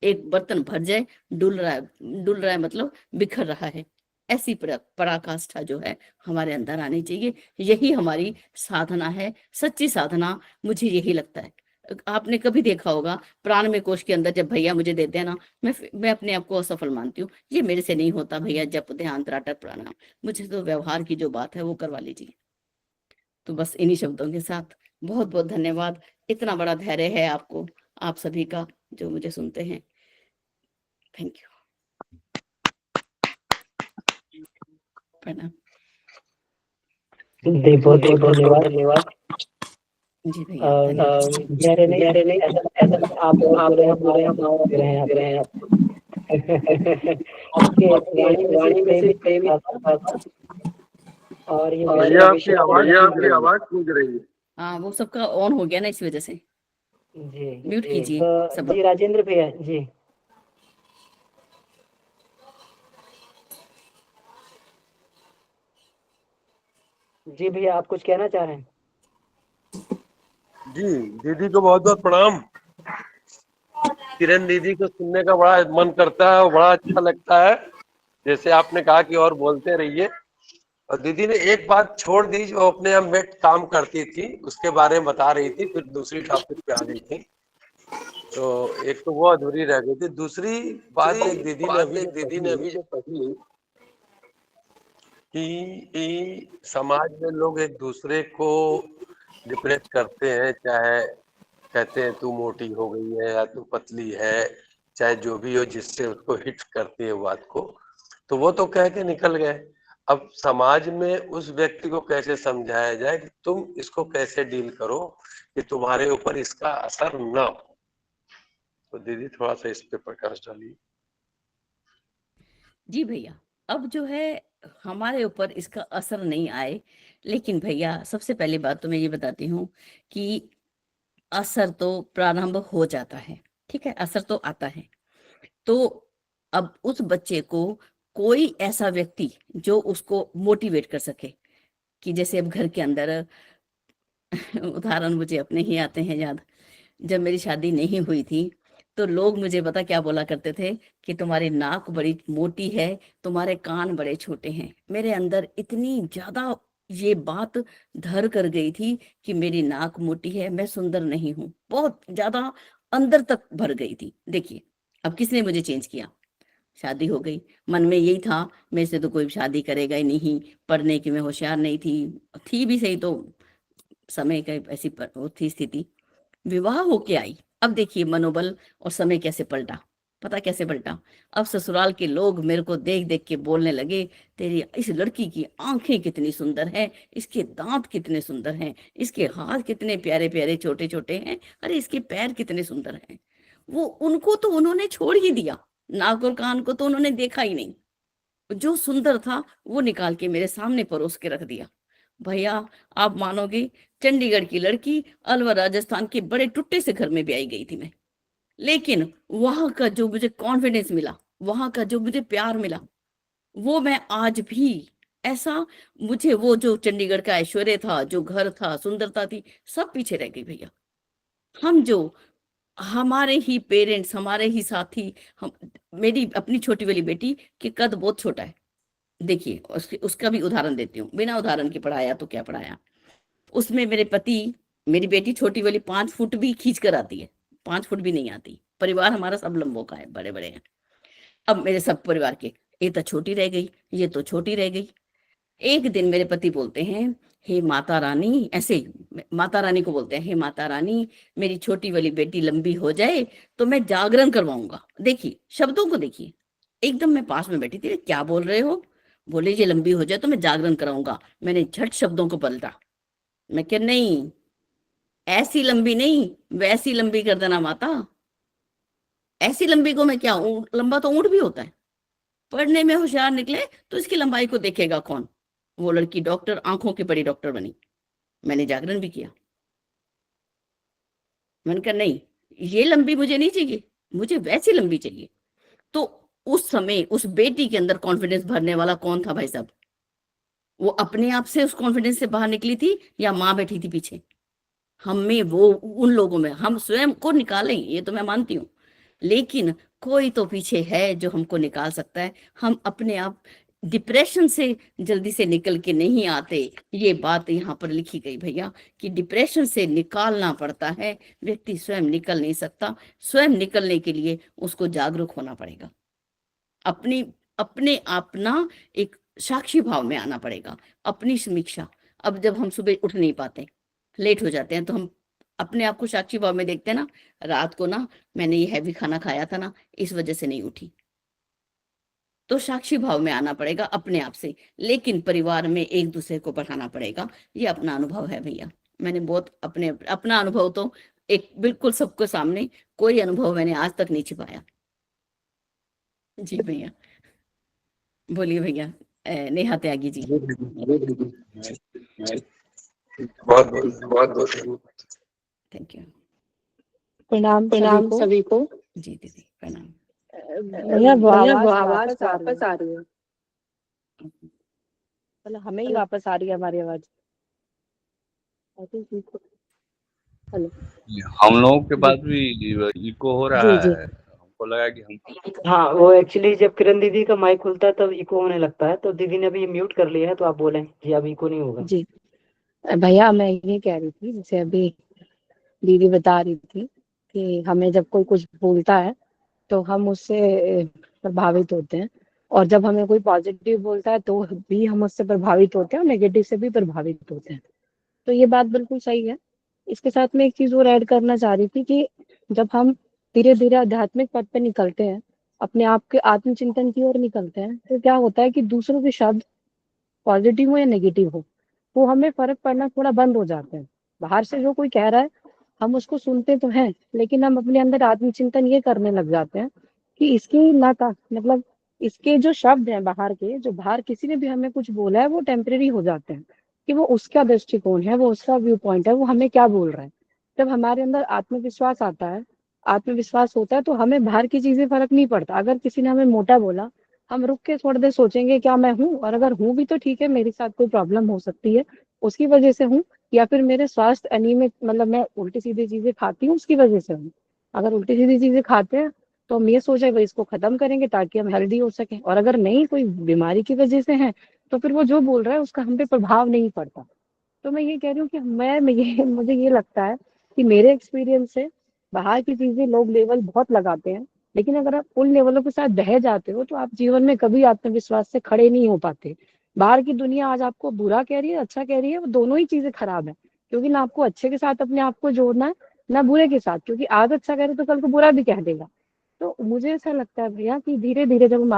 एक बर्तन भर जाए, डुल रहा है, डुल रहा है मतलब बिखर रहा है, ऐसी पराकाष्ठा जो है हमारे अंदर आनी चाहिए। यही हमारी साधना है, सच्ची साधना, मुझे यही लगता है। आपने कभी देखा होगा प्राण में कोश के अंदर जब भैया मुझे देते हैं ना, मैं अपने आप को असफल मानती हूँ, ये मेरे से नहीं होता भैया, जप ध्यान त्राटक प्राणायाम, मुझे तो व्यवहार की जो बात है वो करवा लीजिए। तो बस इन्हीं शब्दों के साथ बहुत बहुत धन्यवाद। इतना बड़ा धैर्य है आपको, आप सभी का, जो मुझे सुनते हैं। Thank you. प्रणाम। जी बहुत बहुत धन्यवाद। जी भैया, धन्यवाद। धैर्य नहीं, धैर्य नहीं, ऐसा ऐसा आप आप पूरे पूरे हमारे हम दे रहे हैं दे रहे हैं आपको। आपको। आपके आपके वाणी में से वाणी में से प्रेमी प्रेमी था, और ये और भैया विषय आपकी आवाज गूंज रही है। हाँ, वो सबका ऑन हो गया ना, इस वजह से जी। म्यूट कीजिए तो सब। जी राजेंद्र भैया जी, जी भैया आप कुछ कहना चाह रहे हैं? जी दीदी को बहुत बहुत प्रणाम। किरण दीदी को सुनने का बड़ा मन करता है और बड़ा अच्छा लगता है। जैसे आपने कहा कि और बोलते रहिए। और दीदी ने एक बात छोड़ दी जो अपने आप में काम करती थी, उसके बारे में बता रही थी, फिर दूसरी टॉपिक पे आ गई थी। तो एक तो वो अधूरी रह गई थी। दूसरी बात एक दीदी ने अभी जो कही कि समाज में लोग एक दूसरे को डिप्रेस करते हैं, चाहे कहते हैं तू मोटी हो गई है या तू पतली है, चाहे जो भी हो, जिससे उसको हिट करती है बात को, तो वो तो कह के निकल गए। अब समाज में उस व्यक्ति को कैसे समझाया जाए कि तुम इसको कैसे डील करो कि तुम्हारे ऊपर इसका असर ना हो। तो दीदी थोड़ा सा इस पे प्रकाश डालिए। जी भैया, अब जो है हमारे ऊपर इसका असर नहीं आए, लेकिन भैया सबसे पहली बात तो मैं ये बताती हूँ कि असर तो प्रारंभ हो जाता है, ठीक है, असर तो आता है। तो अब उस बच्चे को कोई ऐसा व्यक्ति जो उसको मोटिवेट कर सके, कि जैसे अब घर के अंदर उदाहरण मुझे अपने ही आते हैं याद। जब मेरी शादी नहीं हुई थी, तो लोग मुझे पता क्या बोला करते थे कि तुम्हारी नाक बड़ी मोटी है, तुम्हारे कान बड़े छोटे हैं। मेरे अंदर इतनी ज्यादा ये बात धर कर गई थी कि मेरी नाक मोटी है, मैं सुंदर नहीं हूँ, बहुत ज्यादा अंदर तक भर गई थी। देखिए अब किसने मुझे चेंज किया, शादी हो गई, मन में यही था मेरे से तो कोई शादी करेगा ही नहीं, पढ़ने की मैं होशियार नहीं थी भी सही, तो समय का वो थी स्थिति, विवाह होके आई। अब देखिए मनोबल और समय कैसे पलटा। पता कैसे पलटा? अब ससुराल के लोग मेरे को देख देख के बोलने लगे, तेरी इस लड़की की आंखें कितनी सुंदर हैं, इसके दांत कितने सुंदर हैं, इसके हाथ कितने प्यारे प्यारे छोटे छोटे हैं, अरे इसके पैर कितने सुंदर हैं। वो उनको तो उन्होंने छोड़ ही दिया, नाक और कान को तो उन्होंने देखा ही नहीं। जो सुंदर था वो निकाल के मेरे सामने परोस के रख दिया। भैया आप मानोगे, चंडीगढ़ की लड़की, अलवर राजस्थान के बड़े टुट्टे से घर में भी आई गई थी मैं, लेकिन वहां का जो मुझे कॉन्फिडेंस मिला, वहां का जो मुझे प्यार मिला, वो मैं आज भी ऐसा, मुझे वो जो चंडीगढ़ का ऐश्वर्य था, जो घर था, सुंदरता थी, सब पीछे रह गई भैया। हम जो हमारे ही पेरेंट्स, हमारे ही साथी, हम, मेरी अपनी छोटी वाली बेटी के कद बहुत छोटा है, देखिए उसका भी उदाहरण देती हूँ, बिना उदाहरण के पढ़ाया तो क्या पढ़ाया। उसमें मेरे पति, मेरी बेटी छोटी वाली 5 फुट भी खींच कर आती है, 5 फुट भी नहीं आती। परिवार हमारा सब लंबों का है, बड़े बड़े हैं। अब मेरे सब परिवार के, ये तो छोटी रह गई, ये तो छोटी रह गई। एक दिन मेरे पति बोलते हैं, हे माता रानी, ऐसे माता रानी को बोलते हैं, हे माता रानी, मेरी छोटी वाली बेटी लंबी हो जाए तो मैं जागरण करवाऊंगा। देखिए शब्दों को देखिए, एकदम मैं पास में बैठी थी, क्या बोल रहे हो? बोले ये लंबी हो जाए तो मैं जागरण कराऊंगा। मैंने झट शब्दों को पलटा, मैं क्या, नहीं ऐसी लंबी नहीं, वैसी लंबी कर देना माता। ऐसी लंबी को मैं क्या, लंबा तो ऊंट भी होता है। पढ़ने में होशियार निकले तो इसकी लंबाई को देखेगा कौन? वो लड़की डॉक्टर, आंखों की बड़ी डॉक्टर बनी। मैंने जागरण भी किया। मैंने कहा नहीं, ये लंबी मुझे नहीं चाहिए, मुझे वैसी लंबी चाहिए। तो उस समय उस बेटी के अंदर कॉन्फिडेंस भरने वाला कौन था भाई साहब? वो अपने आप से उस कॉन्फिडेंस से बाहर निकली थी या माँ बैठी थी पीछे? हम में वो, उन लोगों में हम स्वयं को निकालें, ये तो मैं मानती हूँ, लेकिन कोई तो पीछे है जो हमको निकाल सकता है। हम अपने आप डिप्रेशन से जल्दी से निकल के नहीं आते। ये बात यहाँ पर लिखी गई भैया कि डिप्रेशन से निकालना पड़ता है, व्यक्ति स्वयं निकल नहीं सकता। स्वयं निकलने के लिए उसको जागरूक होना पड़ेगा, अपनी अपने अपना एक साक्षी भाव में आना पड़ेगा, अपनी समीक्षा। अब जब हम सुबह उठ नहीं पाते, लेट हो जाते हैं, तो हम अपने आप को साक्षी भाव में देखते हैं ना, रात को ना मैंने ये हैवी खाना खाया था ना, इस वजह से नहीं उठी। तो साक्षी भाव में आना पड़ेगा अपने आप से, लेकिन परिवार में एक दूसरे को बढ़ाना पड़ेगा। ये अपना अनुभव है भैया, मैंने बहुत अपना अनुभव तो एक बिल्कुल सबके सामने, कोई अनुभव मैंने आज तक नहीं छिपाया। जी भैया, बोलिए भैया। नेहा त्यागी जी। बहुत बहुत थैंक यू। प्रणाम प्रणाम सभी को। जी दीदी प्रणाम। भैया वो भैया वो आवाज आवाज वापस आ रही है, मतलब हमें ही वापस आ रही है हमारी आवाज। हेलो, हम लोगों के पास भी इको हो रहा जी जी है, हमको लगा कि हम हाँ, वो एक्चुअली जब किरण दीदी का माइक खुलता है तब इको होने लगता है, तो दीदी ने अभी म्यूट कर लिया है, तो आप बोलें जी, अब इको नहीं होगा। जी। भैया मैं ये कह रही थी, जैसे अभी दीदी बता रही थी कि हमें जब कोई कुछ बोलता है तो हम उससे प्रभावित होते हैं, और जब हमें कोई पॉजिटिव बोलता है तो भी हम उससे प्रभावित होते हैं, और नेगेटिव से भी प्रभावित होते हैं। तो ये बात बिल्कुल सही है। इसके साथ में एक चीज और ऐड करना चाह रही थी कि जब हम धीरे धीरे आध्यात्मिक पथ पे निकलते हैं, अपने आप के आत्मचिंतन की ओर निकलते हैं, तो क्या होता है कि दूसरों के शब्द पॉजिटिव हो या नेगेटिव हो, वो हमें फर्क पड़ना थोड़ा बंद हो जाते हैं। बाहर से जो कोई कह रहा है हम उसको सुनते तो हैं, लेकिन हम अपने अंदर आत्मचिंतन ये करने लग जाते हैं कि इसकी मतलब इसके जो शब्द हैं बाहर के, जो बाहर किसी ने भी हमें कुछ बोला है, वो टेम्परेरी हो जाते हैं, कि वो उसका दृष्टिकोण है, वो उसका व्यू पॉइंट है, वो हमें क्या बोल रहा है। जब हमारे अंदर आत्मविश्वास आता है, आत्मविश्वास होता है, तो हमें बाहर की चीजें फर्क नहीं पड़ता। अगर किसी ने हमें मोटा बोला, हम रुक के थोड़ी देर सोचेंगे क्या मैं हूँ, और अगर हूँ भी तो ठीक है, मेरे साथ कोई प्रॉब्लम हो सकती है उसकी वजह से हूँ, या फिर मेरे स्वास्थ्य अनियमित, मतलब मैं उल्टी सीधी चीजें खाती हूँ उसकी वजह से हूँ। अगर उल्टी सीधी चीजें खाते हैं तो हम ये सोचे भाई इसको खत्म करेंगे ताकि हम हेल्दी हो सके, और अगर नहीं कोई बीमारी की वजह से है तो फिर वो जो बोल रहा है उसका हम पे प्रभाव नहीं पड़ता। तो मैं ये कह रही हूँ कि मुझे ये लगता है कि मेरे एक्सपीरियंस से बाहर की चीजें लोग लेवल बहुत लगाते हैं, लेकिन अगर आप उन लेवलों के साथ बह जाते हो तो आप जीवन में कभी आत्मविश्वास से खड़े नहीं हो पाते। बाहर की दुनिया आज आपको बुरा कह रही है, अच्छा कह रही है, वो दोनों ही चीजें खराब है, क्योंकि ना आपको अच्छे के साथ अपने आप को जोड़ना है, ना बुरे के साथ, क्योंकि आज अच्छा कह रहे तो कल को बुरा भी कह देगा। तो मुझे ऐसा लगता है भैया कि धीरे धीरे जब हम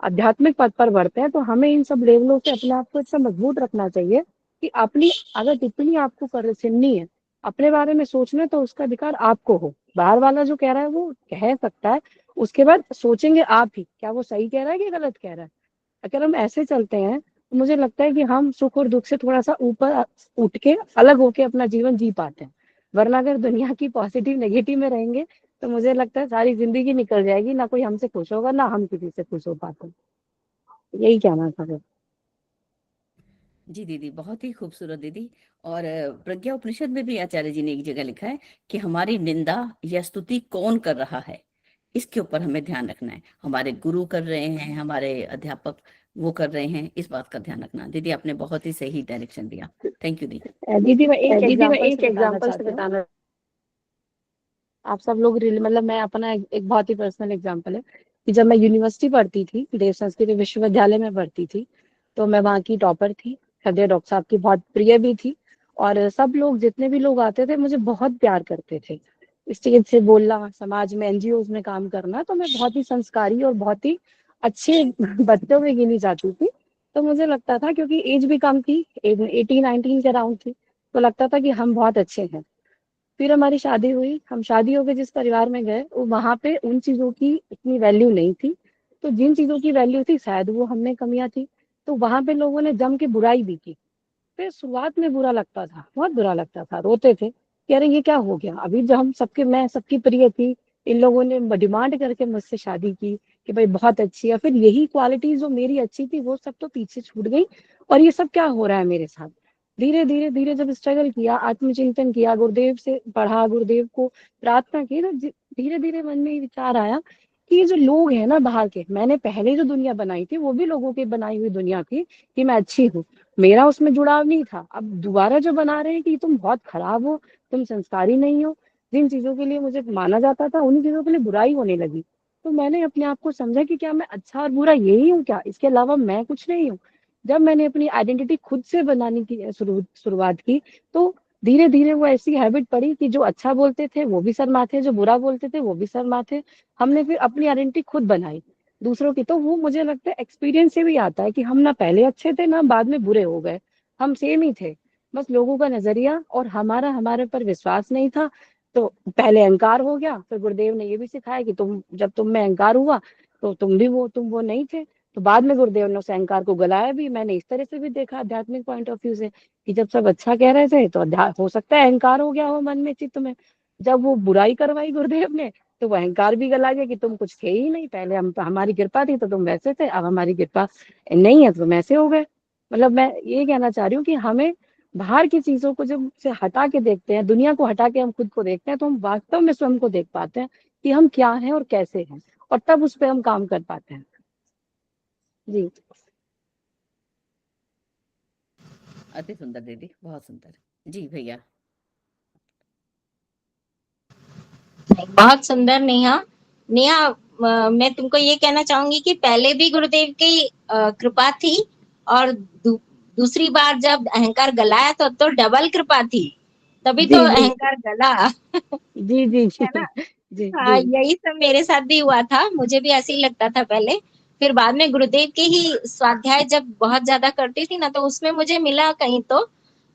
आध्यात्मिक पथ पर बढ़ते हैं तो हमें इन सब लेवलों से अपने आप को इतना मजबूत रखना चाहिए कि अपनी अगर टिप्पणी आपको कर सुननी है, अपने बारे में सोचना है, तो उसका अधिकार आपको हो। बाहर वाला जो कह रहा है वो कह सकता है, उसके बाद सोचेंगे आप ही क्या वो सही कह रहा है कि गलत कह रहा है। अगर हम ऐसे चलते हैं तो मुझे लगता है कि हम सुख और दुख से थोड़ा सा ऊपर उठ के अलग होके अपना जीवन जी पाते हैं। वरना अगर दुनिया की पॉजिटिव नेगेटिव में रहेंगे तो मुझे लगता है सारी जिंदगी निकल जाएगी, ना कोई हमसे खुश होगा ना हम किसी से खुश हो पाते हैं। यही कहना था बस। जी दीदी, बहुत ही खूबसूरत दीदी। और प्रज्ञा उपनिषद में भी आचार्य जी ने एक जगह लिखा है कि हमारी निंदा या स्तुति कौन कर रहा है, इसके ऊपर हमें ध्यान रखना है। हमारे गुरु कर रहे हैं, हमारे अध्यापक वो कर रहे हैं, इस बात का ध्यान रखना। दीदी आपने बहुत ही सही डायरेक्शन दिया। थैंक यू दीदी। दीदी मैं एक दीदी मैं एग्जांपल एक से बताना एग्जांपल से चाहती हूँ। बताना आप सब लोग मतलब मैं अपना एक बहुत ही पर्सनल एग्जांपल है कि जब मैं यूनिवर्सिटी पढ़ती थी, देव संस्कृत विश्वविद्यालय में पढ़ती थी, तो मैं वहाँ की टॉपर थी। हृदय डॉक्टर साहब की बहुत प्रिय भी थी। और सब लोग जितने भी लोग आते थे मुझे बहुत प्यार करते थे। स्टेज से बोलना, समाज में एनजीओज में काम करना, तो मैं बहुत ही संस्कारी और बहुत ही अच्छे बच्चों में गिनी जाती थी। तो मुझे लगता था, क्योंकि एज भी कम थी, 18-19 के अराउंड थी, तो लगता था कि हम बहुत अच्छे हैं। फिर हमारी शादी हुई, हम शादी हो गए जिस परिवार में गए, वो वहां पे उन चीजों की इतनी वैल्यू नहीं थी। तो जिन चीजों की वैल्यू थी शायद वो हम में कमियां थी। तो वहां पे लोगों ने जम के बुराई भी की। फिर शुरुआत में बुरा लगता था, बहुत बुरा लगता था, रोते थे कि अरे ये क्या हो गया। अभी जब हम सबके, मैं सबकी प्रिय थी, इन लोगों ने डिमांड करके मुझसे शादी की कि भाई बहुत अच्छी है, फिर यही क्वालिटी जो मेरी अच्छी थी वो सब तो पीछे छूट गई, और ये सब क्या हो रहा है मेरे साथ। धीरे धीरे धीरे जब स्ट्रगल किया, आत्मचिंतन किया, गुरुदेव से पढ़ा, गुरुदेव को प्रार्थना की, तो धीरे धीरे मन में ये विचार आया कि ये जो लोग हैं ना बाहर के, मैंने पहले जो दुनिया बनाई थी वो भी लोगों की बनाई हुई दुनिया थी कि मैं अच्छी हूँ, मेरा उसमें जुड़ाव नहीं था। अब दोबारा जो बना रहे हैं कि तुम बहुत खराब हो, तुम संस्कारी नहीं हो, जिन चीजों के लिए मुझे माना जाता था उन्हीं चीजों के लिए बुराई होने लगी। तो मैंने अपने आप को समझा कि क्या मैं अच्छा और बुरा यही हूँ क्या, इसके अलावा मैं कुछ नहीं हूँ। जब मैंने अपनी आइडेंटिटी खुद से बनाने की शुरुआत की, तो धीरे धीरे वो ऐसी हैबिट पड़ी कि जो अच्छा बोलते थे वो भी शर्माते, जो बुरा बोलते थे वो भी शर्माते। हमने फिर अपनी आइडेंटिटी खुद बनाई दूसरों की। तो वो मुझे लगता है एक्सपीरियंस से भी आता है कि हम ना पहले अच्छे थे ना बाद में बुरे हो गए, हम सेम ही थे। बस लोगों का नजरिया और हमारा हमारे पर विश्वास नहीं था। तो पहले अहंकार हो गया, फिर गुरुदेव ने ये भी सिखाया कि तुम, जब तुम में अहंकार हुआ तो तुम वो नहीं थे। तो बाद में गुरुदेव ने उस अहंकार को गलाया भी। मैंने इस तरह से भी देखा आध्यात्मिक पॉइंट ऑफ व्यू से कि जब सब अच्छा कह रहे थे तो हो सकता है अहंकार हो गया हो मन में, चित्त में। जब वो बुराई करवाई गुरुदेव ने तो वो अहंकार भी गला गया कि तुम कुछ थे ही नहीं, पहले हम, हमारी कृपा थी तो तुम वैसे थे, अब हमारी कृपा नहीं है तो तुम ऐसे हो गए। मतलब मैं ये कहना चाह रही हूँ कि हमें बाहर की चीजों को जब से हटा के देखते हैं, दुनिया को हटा के हम खुद को देखते हैं, तो हम वास्तव में स्वयं को देख पाते हैं कि हम क्या हैं और कैसे हैं, और तब उस पर हम काम कर पाते हैं। जी। अति सुंदर दीदी, बहुत सुंदर। जी भैया। बहुत सुंदर नेहा। नेहा, मैं तुमको ये कहना चाहूंगी कि पहले भी गुरुदेव की कृपा थी, और दूसरी बार जब अहंकार गलाया तो डबल कृपा थी, तभी तो जी जी अहंकार गला। जी जी जी है ना? जी हाँ, जी यही सब मेरे साथ भी हुआ था, मुझे भी ऐसे ही लगता था पहले। फिर बाद में गुरुदेव के ही स्वाध्याय जब बहुत ज्यादा करती थी ना, तो उसमें मुझे मिला कहीं तो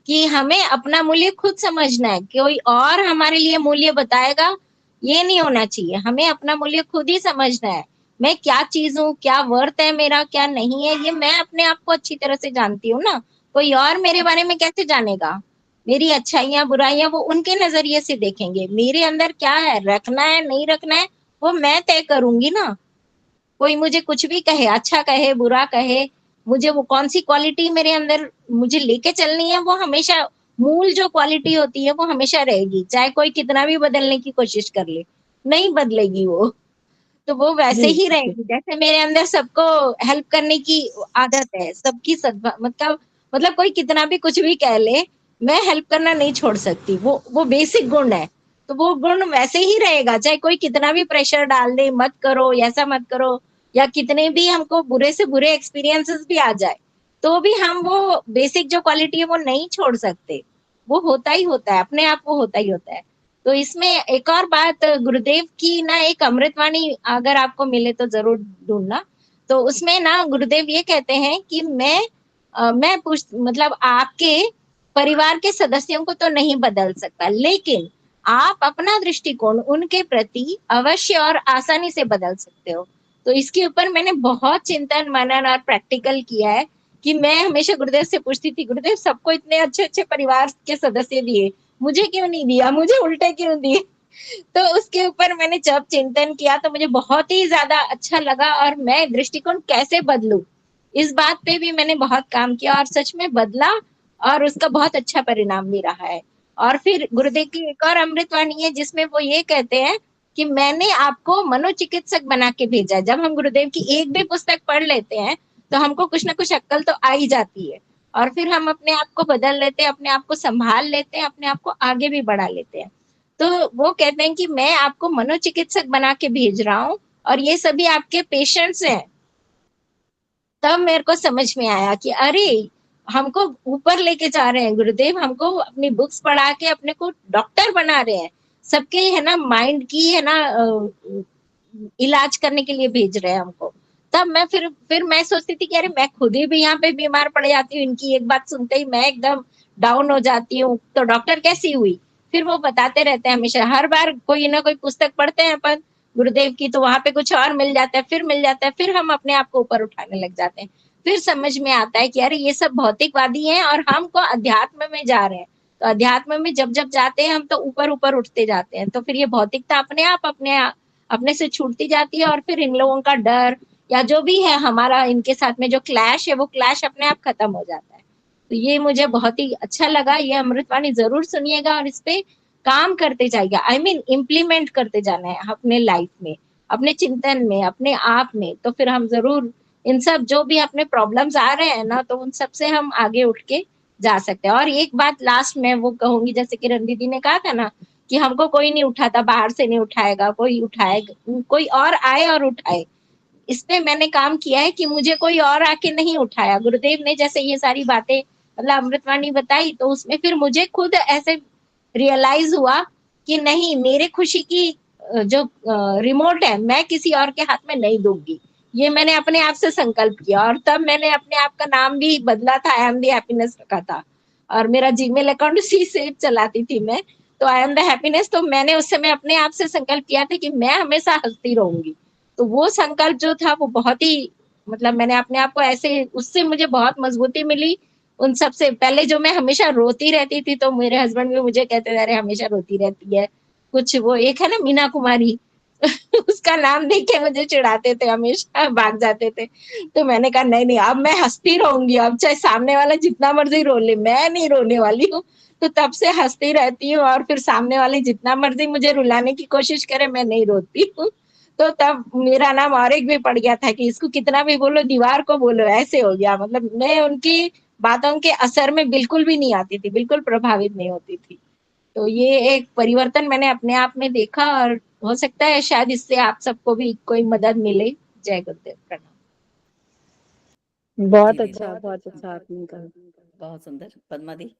कि हमें अपना मूल्य खुद समझना है, कोई और हमारे लिए मूल्य बताएगा ये नहीं होना चाहिए। हमें अपना मूल्य खुद ही समझना है। मैं क्या चीज हूँ, क्या वर्थ है मेरा, क्या नहीं है, ये मैं अपने आप को अच्छी तरह से जानती हूँ ना। कोई और मेरे बारे में कैसे जानेगा? मेरी अच्छाइयां बुराइयां वो उनके नजरिए से देखेंगे, मेरे अंदर क्या है, रखना है नहीं रखना है वो मैं तय करूंगी ना। कोई मुझे कुछ भी कहे, अच्छा कहे बुरा कहे, मुझे वो कौन सी क्वालिटी मेरे अंदर मुझे लेके चलनी है, वो हमेशा मूल जो क्वालिटी होती है वो हमेशा रहेगी, चाहे कोई कितना भी बदलने की कोशिश कर ले, नहीं बदलेगी वो। तो वो वैसे जी ही जी रहेगी। जैसे मेरे अंदर सबको हेल्प करने की आदत है, सबकी मतलब कोई कितना भी कुछ भी कह ले, मैं हेल्प करना नहीं छोड़ सकती, वो बेसिक गुण है। तो वो गुण वैसे ही रहेगा, चाहे कोई कितना भी प्रेशर डाल दे, मत करो, ऐसा मत करो, या कितने भी हमको बुरे से बुरे एक्सपीरियंसेस भी आ जाए, तो भी हम वो बेसिक जो क्वालिटी है वो नहीं छोड़ सकते। वो होता ही होता है, अपने आप वो होता ही होता है। तो इसमें एक और बात गुरुदेव की ना, एक अमृतवाणी अगर आपको मिले तो जरूर ढूंढना। तो उसमें ना गुरुदेव ये कहते हैं कि मैं मतलब आपके परिवार के सदस्यों को तो नहीं बदल सकता, लेकिन आप अपना दृष्टिकोण उनके प्रति अवश्य और आसानी से बदल सकते हो। तो इसके ऊपर मैंने बहुत चिंतन मनन और प्रैक्टिकल किया है कि मैं हमेशा गुरुदेव से पूछती थी, गुरुदेव सबको इतने अच्छे अच्छे परिवार के सदस्य दिए, मुझे क्यों नहीं दिया, मुझे उल्टे क्यों दिए। तो उसके ऊपर मैंने जब चिंतन किया तो मुझे बहुत ही ज्यादा अच्छा लगा, और मैं दृष्टिकोण कैसे बदलूं इस बात पे भी मैंने बहुत काम किया, और सच में बदला, और उसका बहुत अच्छा परिणाम भी रहा है। और फिर गुरुदेव की एक और अमृतवाणी है जिसमें वो ये कहते हैं कि मैंने आपको मनोचिकित्सक बना के भेजा है। जब हम गुरुदेव की एक भी पुस्तक पढ़ लेते हैं तो हमको कुछ ना कुछ अक्ल तो आ ही जाती है, और फिर हम अपने आप को बदल लेते हैं, अपने आप को संभाल लेते हैं, अपने आप को आगे भी बढ़ा लेते हैं। तो वो कहते हैं कि मैं आपको मनोचिकित्सक बना के भेज रहा हूँ, और ये सभी आपके पेशेंट्स हैं। तब मेरे को समझ में आया कि अरे, हमको ऊपर लेके जा रहे हैं गुरुदेव, हमको अपनी बुक्स पढ़ा के अपने को डॉक्टर बना रहे हैं, सबके है ना माइंड की है ना इलाज करने के लिए भेज रहे हैं हमको। तब मैं फिर मैं सोचती थी कि अरे मैं खुद ही भी यहाँ पे बीमार पड़ जाती हूँ, इनकी एक बात सुनते ही मैं एकदम डाउन हो जाती हूँ, तो डॉक्टर कैसी हुई। फिर वो बताते रहते हैं हमेशा, हर बार कोई ना कोई पुस्तक पढ़ते हैं अपन गुरुदेव की, तो वहां पे कुछ और मिल जाता है, फिर मिल जाता है, फिर हम अपने आप को ऊपर उठाने लग जाते हैं। फिर समझ में आता है कि अरे ये सब भौतिकवादी हैं और हमको अध्यात्म में जा रहे हैं। तो अध्यात्म में जब जब जाते हैं हम तो ऊपर ऊपर उठते जाते हैं, तो फिर ये भौतिकता अपने से छूटती जाती है, और फिर इन लोगों का डर या जो भी है हमारा इनके साथ में जो क्लैश है वो क्लैश अपने आप खत्म हो जाता है। तो ये मुझे बहुत ही अच्छा लगा। ये अमृतवाणी जरूर सुनिएगा और इस पे काम करते जाइएगा। आई मीन इम्प्लीमेंट करते जाना है अपने लाइफ में, अपने चिंतन में, अपने आप में। तो फिर हम जरूर इन सब जो भी अपने प्रॉब्लम्स आ रहे हैं ना, तो उन सब से हम आगे उठ के जा सकते हैं। और एक बात लास्ट में वो कहूंगी, जैसे किरण दीदी ने कहा था ना कि हमको कोई नहीं उठाता, बाहर से नहीं उठाएगा, कोई उठाएगा, कोई और आए और उठाए। इस पे मैंने काम किया है कि मुझे कोई और आके नहीं उठाया। गुरुदेव ने जैसे ये सारी बातें मतलब अमृतवाणी बताई, तो उसमें फिर मुझे खुद ऐसे रियलाइज हुआ कि नहीं, मेरे खुशी की जो रिमोट है मैं किसी और के हाथ में नहीं दूंगी। ये मैंने अपने आप से संकल्प किया, और तब मैंने अपने आप का नाम भी बदला था, आई एम द हैप्पीनेस रखा था, और मेरा जीमेल अकाउंट उसी से चलाती थी मैं, तो आई एम द हैप्पीनेस। तो मैंने उस समय अपने आप से संकल्प किया था कि मैं हमेशा हंसती रहूंगी। तो वो संकल्प जो था वो बहुत ही मतलब मैंने अपने आप को ऐसे, उससे मुझे बहुत मजबूती मिली। उन सबसे पहले जो मैं हमेशा रोती रहती थी, तो मेरे हस्बैंड भी मुझे कहते थे अरे हमेशा रोती रहती है। कुछ वो एक है ना मीना कुमारी उसका नाम देख के मुझे चिढ़ाते थे, हमेशा भाग जाते थे। तो मैंने कहा नहीं नहीं, अब मैं हंसती रहूंगी, अब चाहे सामने वाला जितना मर्जी रो ले, मैं नहीं रोने वाली हूँ। तो तब से हंसती रहती हूँ, और फिर सामने वाले जितना मर्जी मुझे रुलाने की कोशिश करे, मैं नहीं रोती हूँ। तो तब मेरा नाम और एक भी पड़ गया था कि इसको कितना भी बोलो, दीवार को बोलो, ऐसे हो गया। मतलब मैं उनकी बातों के असर में बिल्कुल भी नहीं आती थी, बिल्कुल प्रभावित नहीं होती थी। तो ये एक परिवर्तन मैंने अपने आप में देखा, और हो सकता है शायद इससे आप सबको भी कोई मदद मिले। जय गुरुदेव, प्रणाम। जी बहुत दीदी, अच्छा, बहुत अच्छा आपने कहा। बहुत सुंदर पद्मा दी।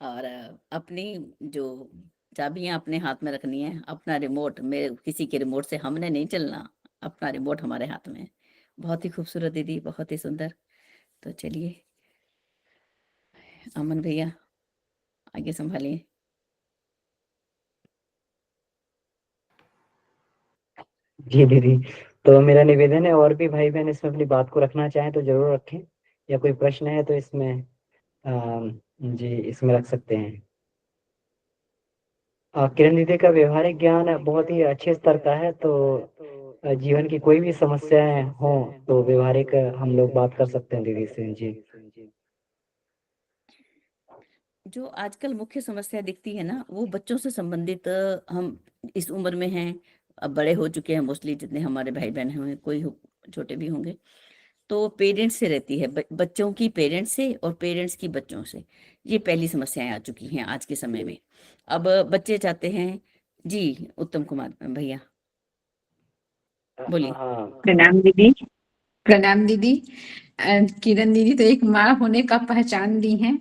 और अपनी जो चाबियां अपने हाथ में रखनी है, अपना रिमोट, मेरे किसी के रिमोट से हमने नहीं चलना, अपना रिमोट हमारे हाथ में है। बहुत ही खूबसूरत दीदी, बहुत ही सुंदर। तो चलिए अमन भैया आगे संभालिए। जी दीदी, तो मेरा निवेदन है और भी भाई बहन इसमें अपनी बात को रखना चाहें तो जरूर रखें, या कोई प्रश्न है तो इसमें जी इसमें रख सकते हैं। किरण दीदी का व्यवहारिक ज्ञान बहुत ही अच्छे स्तर का है, तो जीवन की कोई भी समस्याएं हो तो व्यवहारिक हम लोग बात कर सकते हैं दीदी से। जी जो आजकल मुख्य समस्या दिखती है ना, वो बच्चों से संबंधित। हम इस उम्र में हैं, अब बड़े हो चुके हैं मोस्टली, जितने हमारे भाई बहन हैं, कोई छोटे भी होंगे, तो पेरेंट्स से रहती है, बच्चों की पेरेंट्स से और पेरेंट्स की बच्चों से। ये पहली समस्याएं आ चुकी हैं आज के समय में। अब बच्चे चाहते हैं। जी उत्तम कुमार भैया बोलिए। हाँ प्रणाम दीदी। प्रणाम दीदी। किरण दीदी तो एक माँ होने का पहचान दी हैं।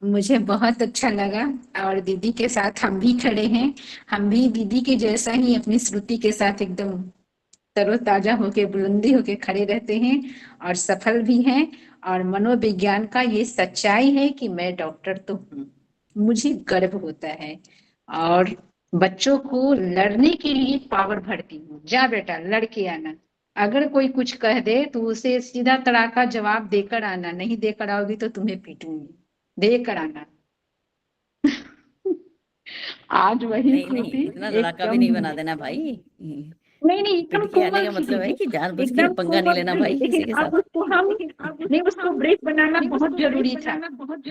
मुझे बहुत अच्छा लगा और दीदी के साथ हम भी खड़े हैं। हम भी दीदी के जैसा ही अपनी श्रुति के साथ एकदम तरोताजा होके बुलंदी होके खड़े रहते हैं और सफल भी हैं। और मनोविज्ञान का ये सच्चाई है कि मैं डॉक्टर तो हूँ, मुझे गर्व होता है। और बच्चों को लड़ने के लिए पावर भरती हूँ, जा बेटा लड़ के आना। अगर कोई कुछ कह दे तो उसे सीधा तड़ाका जवाब देकर आना, नहीं देकर आओगी तो तुम्हें पीटूंगी, देकर आना। आज वही नहीं नहीं, श्रुति इतना लड़ाका भी एकदम, नहीं बना देना भाई। नहीं एकदम पिट के आने कोमल का थी मतलब है दीदी, कि जानबूझ के एकदम पंगा नहीं कोमल लेना थी। भाई लेकिन किसी के अब साथ। उसको हम नहीं, उसको ब्रेक बनाना बहुत जरूरी था,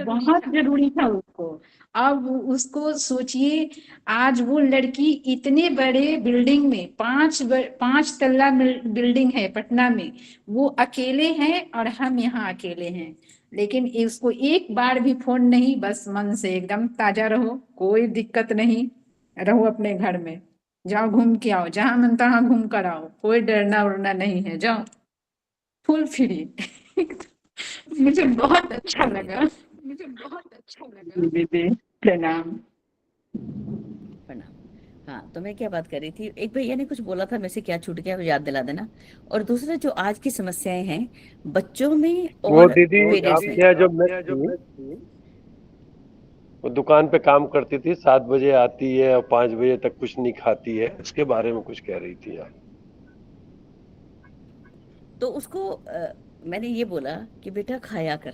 बहुत जरूरी था उसको। अब उसको सोचिए, आज वो लड़की इतने बड़े बिल्डिंग में, 5 तल्ला बिल्डिंग है पटना में, वो अकेले हैं और हम यहाँ अकेले हैं। लेकिन उसको एक बार भी फोन नहीं, बस मन से एकदम ताजा रहो, कोई दिक्कत नहीं, रहो अपने घर में, जाओ घूम के आओ, जहां मन तहां घूम कर आओ, कोई डरना उड़ना नहीं है, जाओ फुल फ्री। मुझे बहुत अच्छा लगा। दीदी प्रणाम। प्रणाम। हाँ, तो मैं क्या बात कर रही थी, एक भैया ने कुछ बोला था, मेरे से क्या छूट गया वो याद दिला देना। और दूसरा, जो आज की समस्याएं हैं बच्चों में वो और दीदी पेरेंट्स में। आपके यहाँ जो मिस थी, वो दुकान पे काम करती थी, 7 बजे आती है और 5 बजे तक कुछ नहीं खाती है, उसके बारे में कुछ कह रही थी आप। तो उसको मैंने ये बोला कि बेटा खाया कर,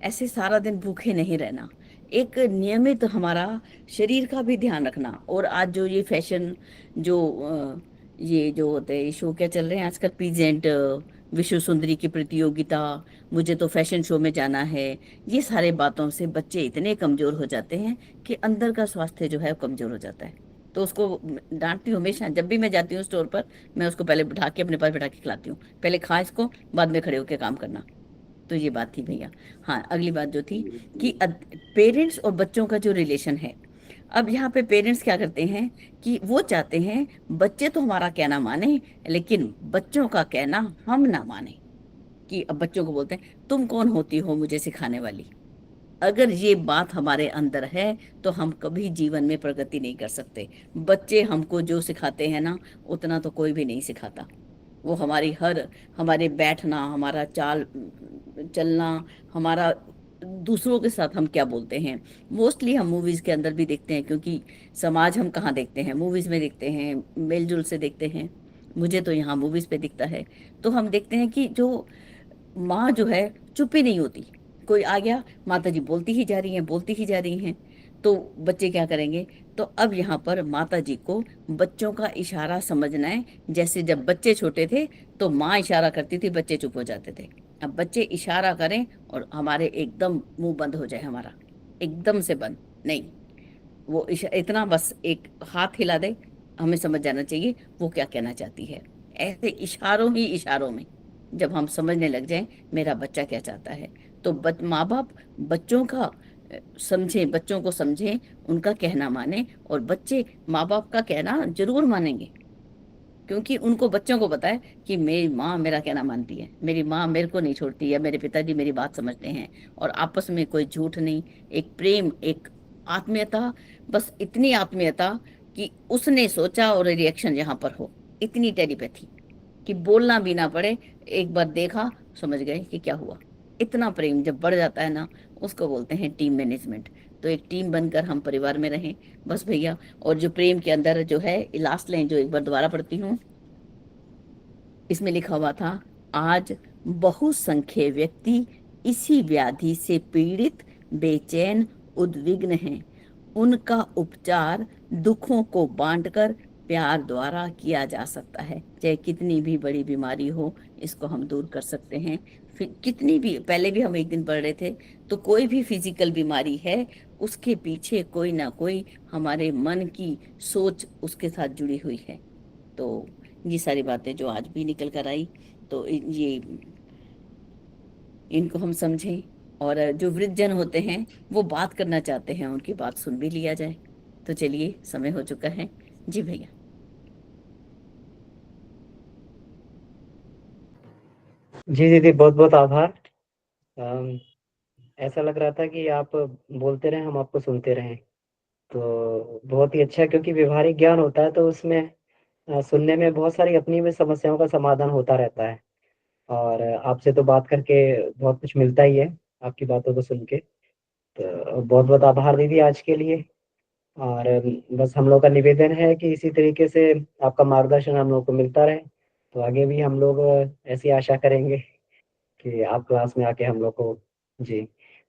ऐसे सारा दिन भूखे नहीं रहना, एक नियमित हमारा शरीर का भी ध्यान रखना। और आज जो ये फैशन, जो ये जो होते हैं, ये शो क्या चल रहे हैं आजकल, पीजेंट, विश्व सुंदरी की प्रतियोगिता, मुझे तो फैशन शो में जाना है, ये सारे बातों से बच्चे इतने कमजोर हो जाते हैं कि अंदर का स्वास्थ्य जो है वो कमजोर हो जाता है। तो उसको डांटती हूँ हमेशा, जब भी मैं जाती हूँ स्टोर पर, मैं उसको पहले बिठा के अपने पास बिठा के खिलाती हूँ, पहले खा इसको, बाद में खड़े होकर काम करना। तो ये बात थी भैया। हाँ, अगली बात जो थी कि पेरेंट्स और बच्चों का जो रिलेशन है। अब यहाँ पे पेरेंट्स क्या करते हैं कि वो चाहते हैं बच्चे तो हमारा कहना माने, लेकिन बच्चों का कहना हम ना माने। कि अब बच्चों को बोलते हैं तुम कौन होती हो मुझे सिखाने वाली। अगर ये बात हमारे अंदर है तो हम कभी जीवन में प्रगति नहीं कर सकते। बच्चे हमको जो सिखाते हैं ना, उतना तो कोई भी नहीं सिखाता। वो हमारे बैठना, हमारा चाल चलना, हमारा दूसरों के साथ हम क्या बोलते हैं, मोस्टली हम मूवीज के अंदर भी देखते हैं, क्योंकि समाज हम कहाँ देखते हैं, मूवीज में देखते हैं, मेलजुल से देखते हैं। मुझे तो यहाँ मूवीज पे दिखता है। तो हम देखते हैं कि जो माँ जो है चुप ही नहीं होती, कोई आ गया, माता जी बोलती ही जा रही हैं, बोलती ही जा रही हैं। तो बच्चे क्या करेंगे। तो अब यहाँ पर माता जी को बच्चों का इशारा समझना है। जैसे जब बच्चे छोटे थे तो माँ इशारा करती थी, बच्चे चुप हो जाते थे। अब बच्चे इशारा करें और हमारे एकदम मुंह बंद हो जाए, हमारा एकदम से बंद नहीं, वो इतना बस एक हाथ हिला दे, हमें समझ जाना चाहिए वो क्या कहना चाहती है। ऐसे इशारों ही इशारों में जब हम समझने लग जाएं मेरा बच्चा क्या चाहता है, तो माँ बाप बच्चों का समझें, बच्चों को समझें, उनका कहना माने। और बच्चे माँ बाप का कहना जरूर मानेंगे, क्योंकि उनको, बच्चों को पता है कि मेरी माँ मेरा कहना मानती है, मेरी माँ मेरे को नहीं छोड़ती है, मेरे पिताजी मेरी बात समझते हैं। और आपस में कोई झूठ नहीं, एक प्रेम, एक आत्मीयता, बस इतनी आत्मीयता कि उसने सोचा और रिएक्शन यहाँ पर हो, इतनी टेलीपैथी कि बोलना भी ना पड़े, एक बार देखा समझ गए कि क्या हुआ। इतना प्रेम जब बढ़ जाता है ना, उसको बोलते हैं टीम मैनेजमेंट। तो एक टीम बनकर हम परिवार में रहें, बस भैया। और जो प्रेम के अंदर जो है, लास्ट लाइन जो एक बार दोबारा पढ़ती हूँ, इसमें लिखा हुआ था, आज बहुसंख्य व्यक्ति इसी व्याधि से पीड़ित, बेचैन, उद्विग्न हैं। उनका उपचार दुखों को बांटकर प्यार द्वारा किया जा सकता है। चाहे कितनी भी बड़ी बीमारी हो, इसको हम दूर कर सकते हैं। फिर कितनी भी, पहले भी हम एक दिन पढ़ रहे थे, तो कोई भी फिजिकल बीमारी है, उसके पीछे कोई ना कोई हमारे मन की सोच उसके साथ जुड़ी हुई है। तो ये सारी बातें जो आज भी निकल कर आई, तो ये इनको हम समझें। और जो वृद्ध जन होते हैं वो बात करना चाहते हैं, उनकी बात सुन भी लिया जाए। तो चलिए, समय हो चुका है। जी भैया। जी दीदी, बहुत बहुत आभार। अम, ऐसा लग रहा था कि आप बोलते रहे, हम आपको सुनते रहें। तो बहुत ही अच्छा, क्योंकि व्यवहारिक ज्ञान होता है तो उसमें सुनने में बहुत सारी अपनी भी समस्याओं का समाधान होता रहता है। और आपसे तो बात करके बहुत कुछ मिलता ही है, आपकी बातों को सुन के। तो बहुत बहुत आभार दीदी आज के लिए। और बस हम लोग का निवेदन है कि इसी तरीके से आपका मार्गदर्शन हम लोग को मिलता रहे। तो आगे भी हम लोग ऐसी आशा करेंगे कि आप क्लास में आके हम लोग को जी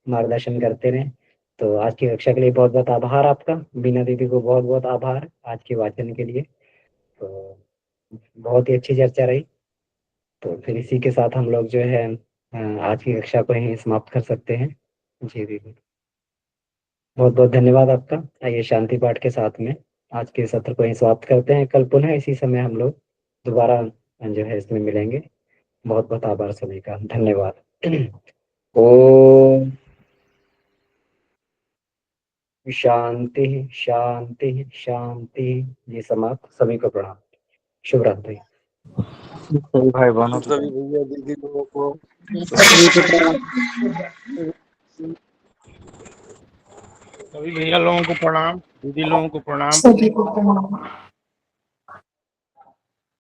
मार्गदर्शन करते रहें। तो आज की कक्षा के लिए बहुत बहुत आभार आपका। बीना दीदी को बहुत बहुत आभार आज के वाचन के लिए। तो बहुत ही अच्छी चर्चा रही। तो फिर इसी के साथ हम लोग जो है आज की कक्षा को यहीं समाप्त कर सकते हैं। जी दीदी, बहुत बहुत धन्यवाद आपका। आइए शांति पाठ के साथ में आज के सत्र को यहीं समाप्त करते हैं। कल पुनः इसी समय हम लोग दोबारा जो है इसमें मिलेंगे। बहुत बहुत आभार सभी का, धन्यवाद। ओम शांति शांति शांति। ये समाप्त। सभी को प्रणाम। शुभ रात्रि। सभी भाई बहनों को सभी भैया दीदी लोगों को सभी भैया लोगों को प्रणाम, दीदी लोगों को प्रणाम। सभी को प्रणाम।